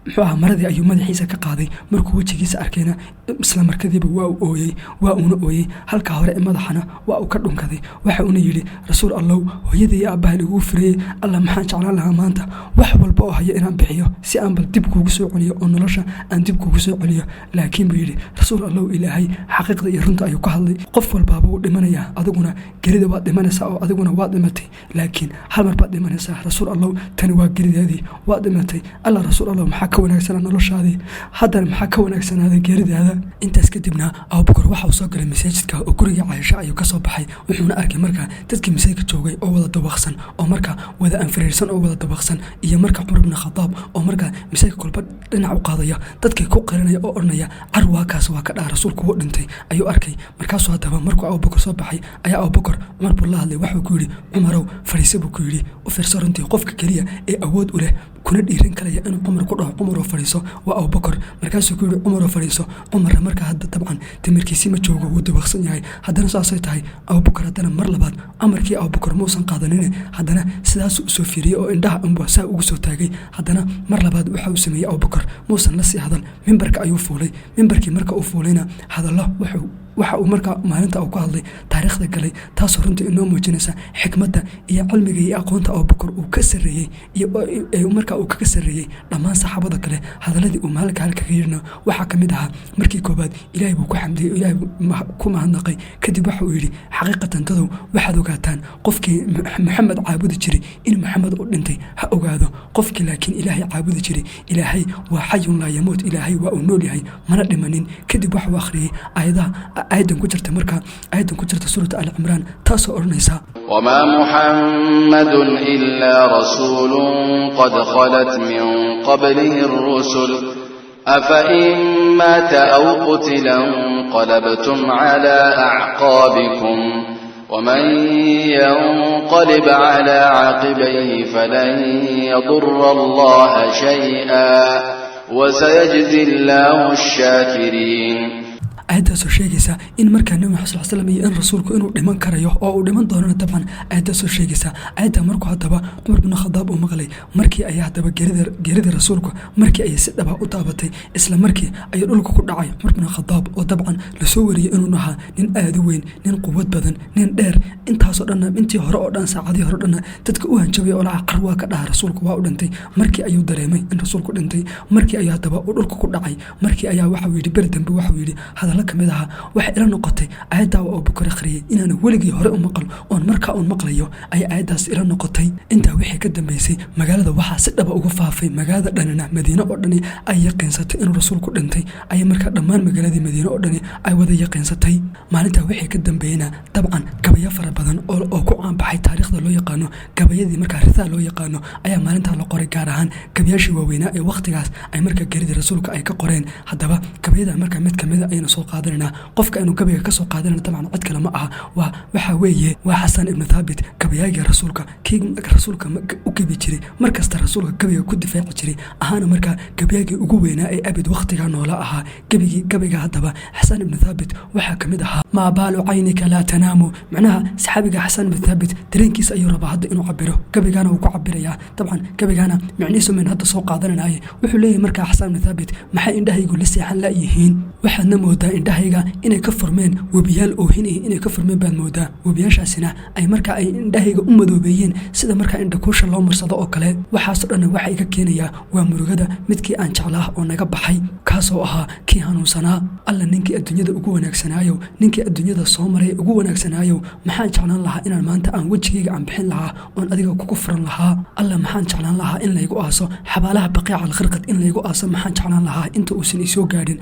muxuu ahaa maradii ayuu madaxiisa ka qaaday. markuu wajigiisa arkayna isla markadiiba waa ooyay waa uuna ooyey halka hore madaxana waa uu ka dhunkaday waxa uuna yidhi rasuul allow hooyadii iyo aabbaha lagu firiyey alla maxaan jeclaan lahaa maanta wax walba oo haya inaan bixiyo si aan bal dib kuugu soo celiyo oo nolosha aan dib kuugu soo celiyo laakiin buu yidhi rasuul allow ilaahay xaqiiqda iyo runta ayuu ka hadlay qof walbaaba wuu dhimanayaa adiguna gerida waad dhimanaysaa oo adiguna waad dhimatay laakiin hal mar baad dhimanaysaa rasuul allow tani waa geridaadii waad dhimatay alla rasuul allow maxaa ka wanaagsanaa noloshaadii haddana maxaa ka wanaagsanaaday geeridaada intaas kadibna abubakar waxa uu soo galay masaajidka oo guriga Caaisha ayuu ka soo baxay wuxuuna arkay markaa dadkii masaajidka joogay oo wada dabaqsan oo markaa wada anfiriirsan oo wada dabaqsan iyo markaa Cumar ibn Khadaab oo markaa masaajidka kulba dhinac u qaadaya dadkii ku qiranaya oo ornaya carwaakaas waa ka dhaa rasuulku uu dhintay ayuu arkay markaasuu hadaba markuu abubakar soo baxay ayaa abubakar Cumar buu la hadlay wuxuu ku yidhi Cumarow fariiso buu ku yidhi u fiirso runtii qofka kaliya ee awood u leh kuna dhiiran kalaya inuu Cumar ku dhaho Cumaroo fariiso waa abubakar markaasuu ku yidhi Cumaroo fariiso Cumar markaa hadda dabcan tamarkiisii ma joogo wuu dabaqsan yahay haddana saasay tahay abubakar haddana mar labaad amarkii abubakar muusan qaadanin haddana sidaas u soo fiiriyey oo indhaha unba saa ugu soo taagay haddana mar labaad waxa uu sameeyey abubakar muusan la sii hadal mimbarka ayuu fuulay mimbarkii marka uu fuulayna hadallo waxa uu markaa maalinta uu ka hadlay taariikhda galay taasoo runtii inoo muujinaysa xikmadda iyo cilmiga iyo aqoonta abubakar uu ka sarreeyey iyo markaa uu kaga sarreeyey dhammaan saxaabada kale hadaladii uu maalinka halkaga yidhina waxaa ka mid ahaa markii koobaad ilaahay buu ku xamdiyey oo ilaahay ku mahadnaqay kadib waxa uu yidhi xaqiiqatan dadow waxaad ogaataan qofkii maxamed caabudi jiray in maxamed uu dhintay ha ogaado qofkii laakiin ilaahay caabudi jiray ilaahay waa xayun laa yamuut ilaahay waa uu nool yahay mana dhimanin kadib waxa uu akhriyey آية كجرت مركا آية كجرت سورة آل عمران تاسو أرنيسا وما محمد إلا رسول قد خلت من قبله الرسل أفإن مات أو قتلا انقلبتم على أعقابكم ومن ينقلب على عقبيه فلن يضر الله شيئا وسيجزي الله الشاكرين aayadaasoo sheegaysa in markaa nabi maxamed sallallahu alayhi wasallam iyo in rasuulku inuu dhiman karayo oo uu dhiman doono dabcan aayadaasoo sheegaysa aayada markuu hadaba Cumar ibn Khadaab uu maqlay markii ay hadaba geerida rasuulku markii ay si dhaba u taabatay isla markii ay dhulka ku dhacay Cumar ibn Khadaab oo dabcan la soo wariyay inuu ahaa nin aad u weyn nin quwad badan nin dheer intaasoo dhan intii hore oo dhan saacadii hore dhan dadka u hanjabay oo la qarwa ka dhaha rasuulku waa u dhintay markii ayuu dareemay in rasuulku dhintay markii ay hadaba uu dhulka ku dhacay markii ayaa waxa uu yidhi berdambe waxa uu yidhi hadallo kamid aha waxa ila noqotay aayada oo Abubakar akhriyay inaan waligii hore u maqal oo markaa uu maqlayo ay aayadaas ila noqotay inta wixii ka dambeysay magaalada waxa si dhaba uga faafay magaalada dhanna Madiina oo dhan ay yaqiinsatay in rasuulku dhintay ay markaa dhammaan magaalada Madiina oo dhan ay wada yaqiinsatay maalinta wixii ka dambeeyna dabcan gabaya fara badan oo ku caan baxay taariikhda loo yaqaano gabayadii markaa ridaa loo yaqaano ayaa maalinta la qoray gaar ahaan gabayaashii waaweynaa ee waqtigaas ay markaa geerida rasuulka ay ka qoreen hadaba gabayada markaa mid kamid ah ayna soo qaadanayna qofka inuu gabayga ka soo qaadanayna dabcan cid kale ma aha waxa weeye waa Xasan ibn Thabit gabayaaga rasuulka kii rasuulka u gabi jiray markasta rasuulka gabayga ku difaaci jiray ahaana markaa gabayaaga ugu weynaa ee abid waqtiga noola ahaa gabayga hadaba Xasan ibn Thabit waxa kamid ahaa ma baalu aynika la tanaamu macnaha saxaabiga Xasan ibn Thabit dareenkiisa ayuu rabaa hadda inuu cabiro gabaygana uu ku cabirayaa dabcan gabaygana macnihiisu min hadda soo qaadanayay wuxuu leeyahay markaa Xasan ibn Thabit maxay indhahaygu la seexan la yihiin waxaadna moodaa indhahayga inay ka furmeen webiyaal oo hinay inay ka furmeen baad moodaa webiyaashaasina ay markaa ay indhahayga u madoobeeyeen sida markaa indhakuusha loo marsado oo kale waxaasoo dhan waxa iga keenaya waa murugada midkii aan jeclaa oo naga baxay kaasoo ahaa kii hanuunsanaa alla ninkii adduunyada ugu wanaagsanaayo ninkii adduunyada soo maray ugu wanaagsanaayo maxaan jeclaan lahaa inaan maanta aan wajigayga aan bixin lahaa oon adiga kugu furan lahaa alla maxaan jeclaan lahaa in laygu aaso xabaalaha baqiica al-khirqad in laygu aaso maxaan jeclaan lahaa inta uusan isoo gaadhin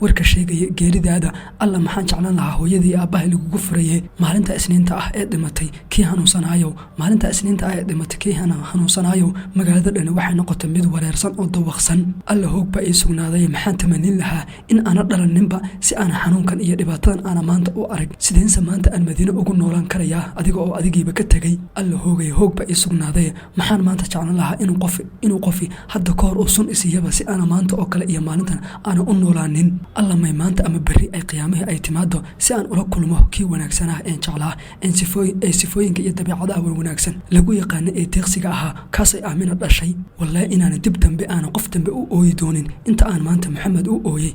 warka sheegaya geeridaada alla maxaan jeclaan lahaa hooyadii aabbaha lagugu furayay maalinta isniinta ah ee dhimatay kii hanuunsanaayo maalinta isniinta ah ee dhimatay kii hanuunsanaayo magaalada dhan waxay noqotay mid wareersan oo dawaqsan alla hoogba ii sugnaaday maxaan tamanin lahaa in aana dhalaninba si aan xanuunkan iyo dhibaatadan aana maanta u arag sideense maanta aan Madiina ugu noolaan karayaa adiga oo adigiiba ka tagay alla hoogba ii sugnaaday maxaan maanta jeclaan lahaa inuu qofi hadda ka hor uu sun isiyaba si aana maanta oo kale iyo maalintan aana u noolaanin alla may maanta ama bari ay qiyaamaha ay timaado si aan ula kulmo kii wanaagsanaa ee jeclaa ee sifooyinka iyo dabeecadaha wanaagsan lagu yaqaan ee deeqsiga ahaa kaasay Aamina dhashay wallahi inaan dib dambe aan qof dambe u ooyi doonin inta aan maanta Maxamed u ooyay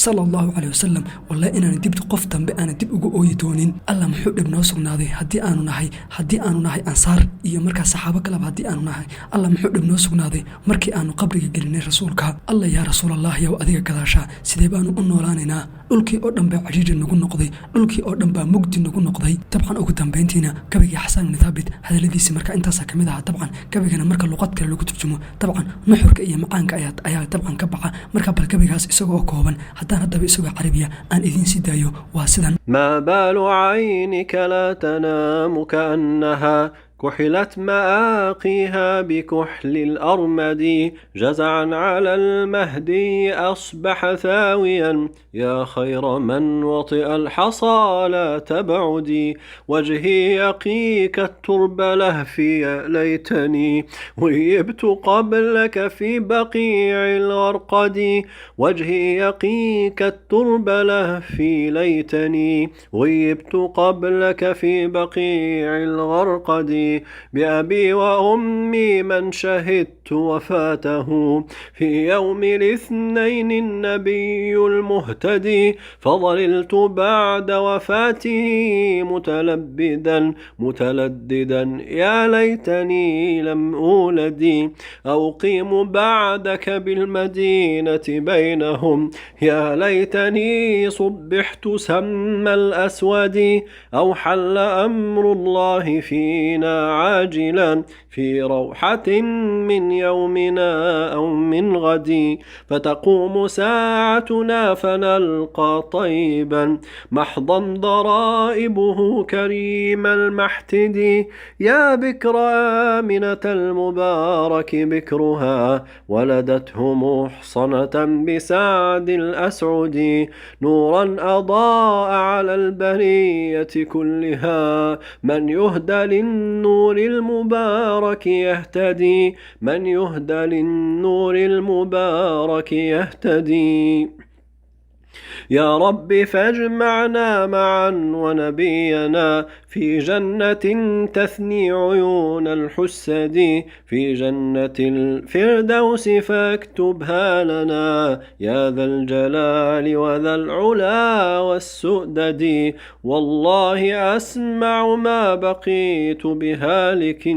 sala allahu caleyhi wasalam wallahi inaan dib qof dambe aan dib ugu ooyi doonin alla muxuu dhib noo sugnaaday haddii aanu nahay ansaar iyo markaa saxaabo kaleba haddii aanu nahay alla muxuu dhib noo sugnaaday markii aanu qabriga gelinay rasuulka alla yaa rasuulallah yow adiga gadaashaa sidee baanu u noolaanaynaa dhulkii oo dhan baa cariiri nagu noqday dhulkii oo dhan baa mugdi nagu noqday dabcan ugu dambeyntiina gabigii xasaan ibn thaabit hadaladiisi marka intaasaa kamid ahaa dabcan gabigana marka luqad kale lagu turjumo dabcan nuxurka iyo macaanka ayaa dabcan ka baxa marka bal gabigaas isagoo kooban haddaan haddaba isagoo carabiya aan idiin sii daayo waa sidan ما بال عينك لا تنام كأنها كحلت مآقيها بكحل الأرمد جزعا على المهدي أصبح ثاويا يا خير من وطئ الحصى لا تبعدي وجهي يقيك الترب لهفي ليتني ويبت قبلك في بقيع الغرقد وجهي يقيك الترب لهفي ليتني ويبت قبلك في بقيع الغرقد بأبي وأمي من شهدت وفاته في يوم الاثنين النبي المهتدي فظللت بعد وفاته متلددا يا ليتني لم أولدي أقيم بعدك بالمدينة بينهم يا ليتني صبحت سم الأسود أو حل أمر الله فينا عاجلا في روحة من يومنا أو من غدي فتقوم ساعتنا فنلقى طيبا محضا ضرائبه كريم المحتدي يا بكر آمنة المبارك بكرها ولدته محصنة بسعد الأسعد نورا أضاء على البرية كلها من يهدى للنور المبارك يهتدي من يهدى للنور المبارك يهتدي يا رب فاجمعنا معا ونبينا في جنة تثني عيون الحسد في جنة الفردوس فاكتبها لنا يا ذا الجلال وذا العلا والسؤدد والله أسمع ما بقيت بهالك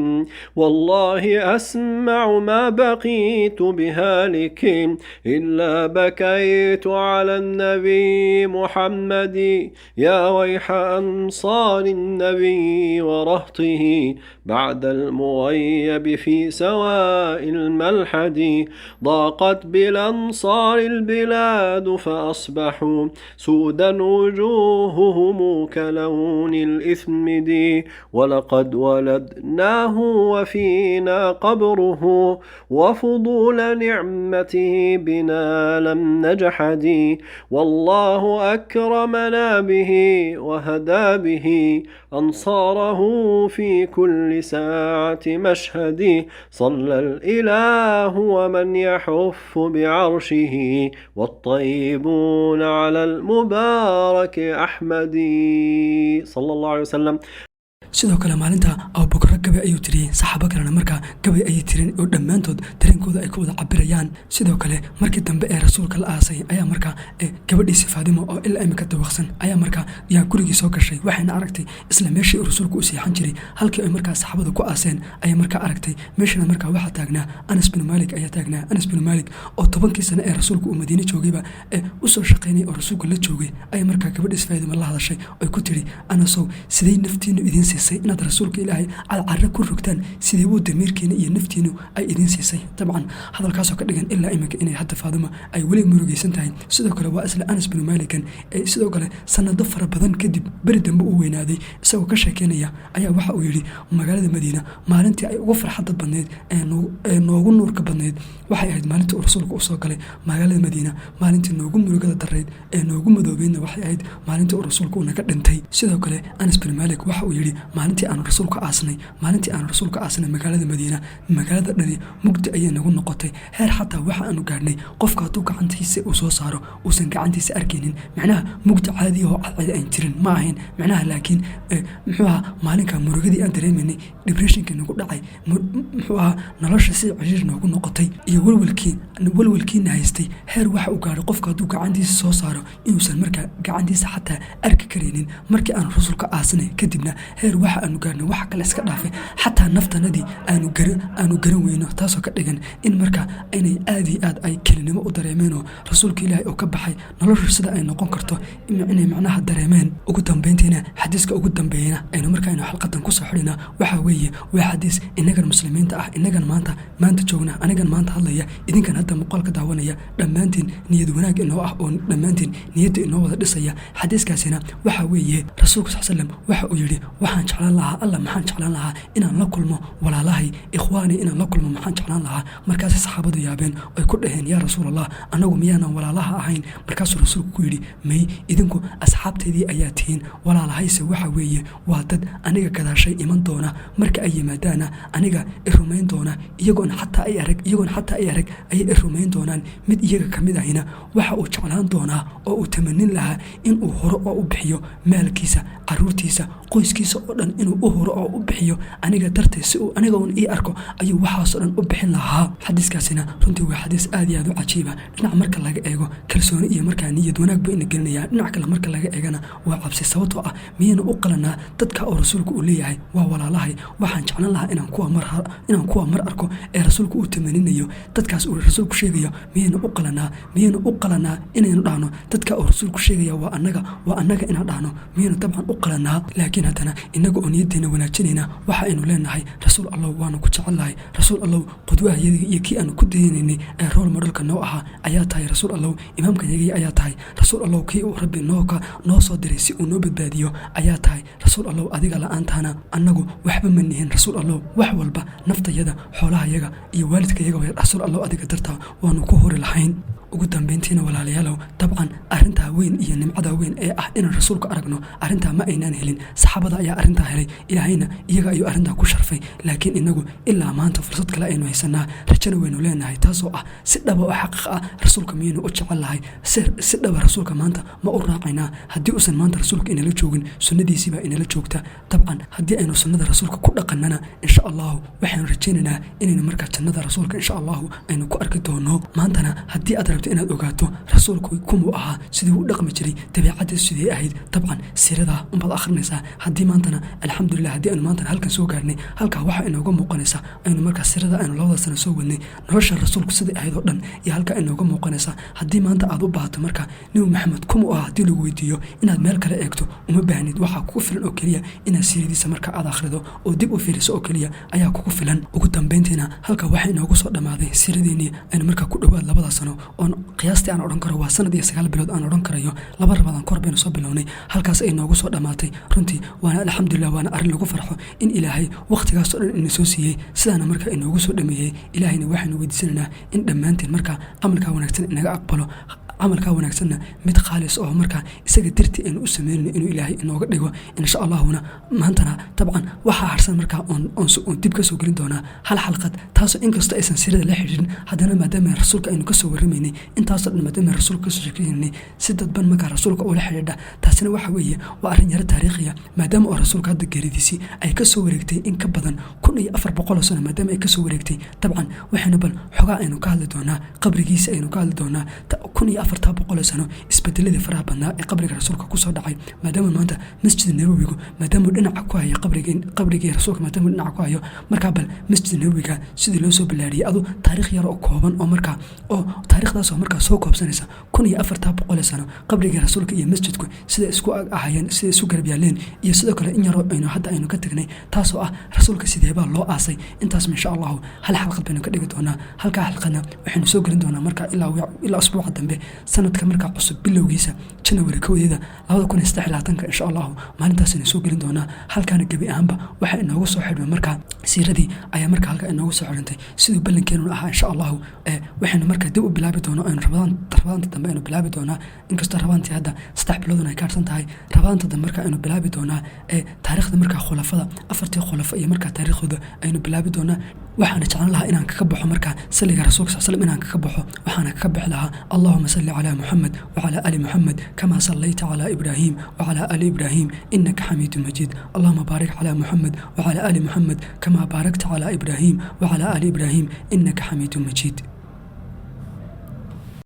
والله أسمع ما بقيت بهالك إلا بكيت على النبي محمد يا ويح أنصار النبي ورهطه بعد المغيب في سواء الملحد ضاقت بالأنصار البلاد فأصبحوا سودا وجوههم كلون الإثمد ولقد ولدناه وفينا قبره وفضول نعمته بنا لم نجحد والله أكرمنا به وهدى به أنصاره في كل ساعة مشهد صلى الإله ومن يحف بعرشه والطيبون على المبارك أحمد صلى الله عليه وسلم. sidoo kale maalinta abubakar gabi ayuu tiriyay saxaabo kalena markaa gabi ayay tireen oo dhammaantood dareenkooda ay ku wada cabirayaan sidoo kale markii dambe ee rasuulka la aasay ayaa markaa gabadhiisa Faadimo oo ilaa imika dawaqsan ayaa markaa yaa gurigii soo gashay waxayna aragtay isla meeshii rasuulku u seexan jiray halkii ay markaa saxaabada ku aaseen ayaa markaa aragtay meeshana markaa waxa taagnaa Anas bin Malik ayaa taagnaa Anas bin Malik oo 10 sano ee rasuulku uu Madiina joogayba u soo shaqeynay oo rasuulku la joogay ayaa markaa gabadhiisa Faadimo la hadashay oo ku tiri Anasow sidee naftiinu idin inaad rasuulka ilaahay carra ku rogtaan sidii uu damiirkeena iyo naftiinu ay idin siisay dabcan hadalkaas oo ka dhigan ilaa imika inay hadda Faadimo ay wali murugaysan tahay sidoo kale waa isla Anas bin Malik sidoo kale sanado fara badan kadib bari dambe uu weynaaday isagoo ka sheekeynaya ayaa waxa uu yiri magaalada Madiina maalintii ay ugu farxadda badneed ee noogu nuurka badneed waxay ahayd maalintii uu rasuulku u soo galay magaalada Madiina maalintii noogu murugada dareed ee noogu madoobeedna waxay ahayd maalintii uu rasuulku naga dhintay sidoo kale Anas bin Malik waxa uu yiri maalintii aan rasuulka aasnay magaalada Madiina magaalada dhani mugdi ayay nagu noqotay heer xataa waxa aanu gaarnay qofka hadduu gacantiisa uu soo saaro uusan gacantiisa arkaynin macnaha mugdi caadi oo cad aan jirin ma ahayn macnaha laakiin muxuu ahaa maalinka murugadii aan dareemayay depressionka nagu dhacay muxuu ahaa nolosha si ciriir noogu noqotay iyo walwalkiina haystay heer waxa uu gaaray qofka hadduu gacantiisa soo saaro inuusan markaa gacantiisa xataa arki karaynin markii aan rasuulka aasnay kadibna heer waxa aanu gaarnay wax kale iska dhaafay xataa naftanadii aanu garan weyno taasoo ka dhigan in markaa inay aad iyo aad ay kelinimo u dareemeen rasuulka ilaahay oo ka baxay nolosha sida ay noqon karto inay macnaha dareemeen ugu dambeyntiina xadiiska ugu dambeeyana aynu markaa aynu xalqadan ku soo xidhina waxa weeye waa xadiis inagan muslimiinta ah inagan maanta joogna anigan maanta hadlaya idinkan hadda muuqaalka daawanaya dhammaantiin niyad wanaag inoo ah oo dhammaantiin niyadda inoo wada dhisaya xadiiskaasina waxa weeye rasuulku sallam waxa uu yidhi waxaan jeclaan lahaa inaan la kulmo walaalahay ikhwaani inaan la kulmo maxaan jeclaan lahaa markaasay saxaabadu yaabeen ay ku dhaheen yaa rasuulallah anagu miyaanan walaalaha ahayn markaasuu rasuulku ku yidhi may idinku asxaabteedii ayaa tihiin walaalahayse waxa weeye waa dad aniga gadaashay iman doona marka ay yimaadaana aniga i rumayn doona iyagoon xataa ay arag ayay i rumayn doonaan mid iyaga ka mid ahina waxa uu jeclaan doonaa oo uu tamanin lahaa inuu horo oo u bixiyo maalkiisa caruurtiisa qoyskiisa oo dhan inuu u horo oo u bixiyo aniga darteed si uu aniga uun ii arko ayuu waxaasoo dhan u bixin lahaa xadiiskaasina runtii waa xadiis aad iyo aad u cajiiba dhinac marka laga eego kalsooni iyo markaa niyad wanaag buu ina gelinayaa dhinac kale marka laga eegana waa cabsi sababtoo ah miyayna u qalanaa dadka oo rasuulku uu leeyahay waa walaalahay waxaan jeclan lahaa inaan kuwa mar arko ee rasuulku uu tamaninayo dadkaas uu rasuulku sheegayo miyayna u qalanaa inaynu dhahno dadka oo rasuulku sheegaya waa annaga inaan dhahno miyayna dabcan u qalanaa laakiin haddana inaga oo niyaddeena wanaajinayna waxa aynu leenahay rasuul allah waanu ku jecellahay rasuul allah qudwahayadii iyo kii aanu ku daynaynay ee role modelka noo ahaa ayaa tahay rasuul allah imaamkayagii ayaa tahay rasuul allah kii uu rabbi noo soo diray si uu noo badbaadiyo ayaa tahay rasuul allah adiga la'aantaana annagu waxba ma nihin rasuul allah wax walba naftayada xoolahayaga iyo waalidkayaga way rasuul allah adiga dartaa waanu ku hori lahayn ugu dambeyntiina walaalayaalow dabcan arrintaa weyn iyo nimcada weyn ee ah inaan rasuulka aragno arrintaa ma aynaan helin saxaabada ayaa arrintaa helay ilaahayna iyaga ayuu arrintaa ku sharfay laakiin inagu ilaa maanta fursad kale aynu haysanaa rajana waynu leenahay taasoo ah si dhaba oo xaqiiq ah rasuulka miyaynu u jecel lahay si dhaba rasuulka maanta ma u raacaynaa haddii uusan maanta rasuulka inala joogin sunnadiisiibaa inala joogta dabcan haddii aynu sunnada rasuulka ku dhaqannana insha allahu waxaynu rajaynaynaa inaynu markaa jannada rasuulka insha allahu aynu ku arki doono maantana haddii aad inaad ogaato rasuulku kumuu ahaa sidii uu dhaqmi jiray dabeecadiisu sidee ahayd dabcan siiradaa unbaad akhrinaysaa haddii maantana alxamdulilah haddii aynu maantana halkan soo gaarnay halkaa waxaa inooga muuqanaysaa aynu markaa siirada aynu 2 sano soo wadnay nolosha rasuulku sidai ahayd oo dhan iyo halkaa inooga muuqanaysaa haddii maanta aad u baahato markaa nebi maxamed kumuu ahaa haddii lagu weydiiyo inaad meel kale eegto uma baahnid waxaa kugu filan oo keliya inaad siiradiisa markaa aad akhrido oo dib u fiiriso oo keliya ayaa kugu filan ugu dambeyntiina halkaa waxaa inoogu soo dhammaaday siiradiinii aynu markaa ku dhowaad 2 sano oo qiyaastii aan odhan karo waa sanad iyo 9 bilood aan odhan karayo 2 Ramadaan kor baynu soo bilownay halkaas ay noogu soo dhamaatay runtii waana alxamdulilah waana arrin lagu farxo in ilaahay waqtigaas oo dhan ina soo siiyey sidaana markaa inoogu soo dhameeyey ilaahayna waxaynu weydiisanaynaa in dhammaanteen markaa camalkaa wanaagsan inaga aqbalo camalkaa wanaagsanna mid khaalis oo markaa isaga dartii aynu u sameynayno inuu ilaahay inooga dhigo insha allahuna maantana dabcan waxaa harsan markaa oon dib ka soo gelin doonaa hal xalqad taasoo inkastoo aysan sirada la xidhiidhin haddana maadaama rasuulka aynu kasoo warramaynay intaasoo dhan maadaama rasuulka kasoo sheekeynay si dadban markaa rasuulka ula xidhiidha taasina waxa weeye waa arrin yaro taariikhiya maadaama oo rasuulka hadda geeridiisii ay kasoo wareegtay in ka badan 1400 sano maadaama ay kasoo wareegtay dabcan waxaynu bal xogaa aynu ka hadli doonaa qabrigiisa aynu ka hadli doonaa 1400 sano isbedeladii faraha badnaa ee qabriga rasuulka kusoo dhacay maadaama maanta masjid nabawigu maadaama dhinaca ku hayo qabrigii rasuulka maadaama dhinaca ku hayo markaa bal masjid nabawiga sidii loo soo bilaariyay adu taariikh yar oo kooban oo markaa oo taariikhdaas oo markaa soo koobsanaysa 1400 sano qabrigii rasuulka iyo masjidku sida isku ahayeen sida isu garab yaaleen iyo sidoo kale in yar oo aynu ka tagnay taasoo ah rasuulka sidee baa loo aasay intaas insha Allah hal xalqad baynu ka dhigi doonaa halka xalqadna waxaynu soo gelin doonaa markaa ilaa usbuuca dambe sanadka markaa cusub bilowgiisa January 1 2023 insha Allah maalintaasina soo gelin doonaa halkaana gabi ahaanba waxa inoogu soo xidhmay markaa siiradii ayaa markaa halka inoogu soo xidhantay sidoo ballankeenu ahaa insha Allah waxaynu markaa dib u bilaabi doonaa in Rabadaanta dambe aynu bilaabi doonaa inkastoo Rabadaantii hadda 3 bilood ay ka harsan tahay Rabadaanta dambe markaa aynu bilaabi doonaa taariikhda markaa khulafada afartii khulafa iyo markaa taariikhdooda aynu bilaabi doonaa waxaan jeclaan lahaa inaan kaga baxo markaa saliga rasuulka sallallahu alayhi wasallam inaan kaga baxo waxaan kaga bixi lahaa Allahumma salli ala Muhammad wa ala ali Muhammad kama sallaita ala Ibrahim wa ala ali Ibrahim innaka Hamidum Majid Allahumma barik ala Muhammad wa ala ali Muhammad kama barakta ala Ibrahim wa ala ali Ibrahim innaka Hamidum Majid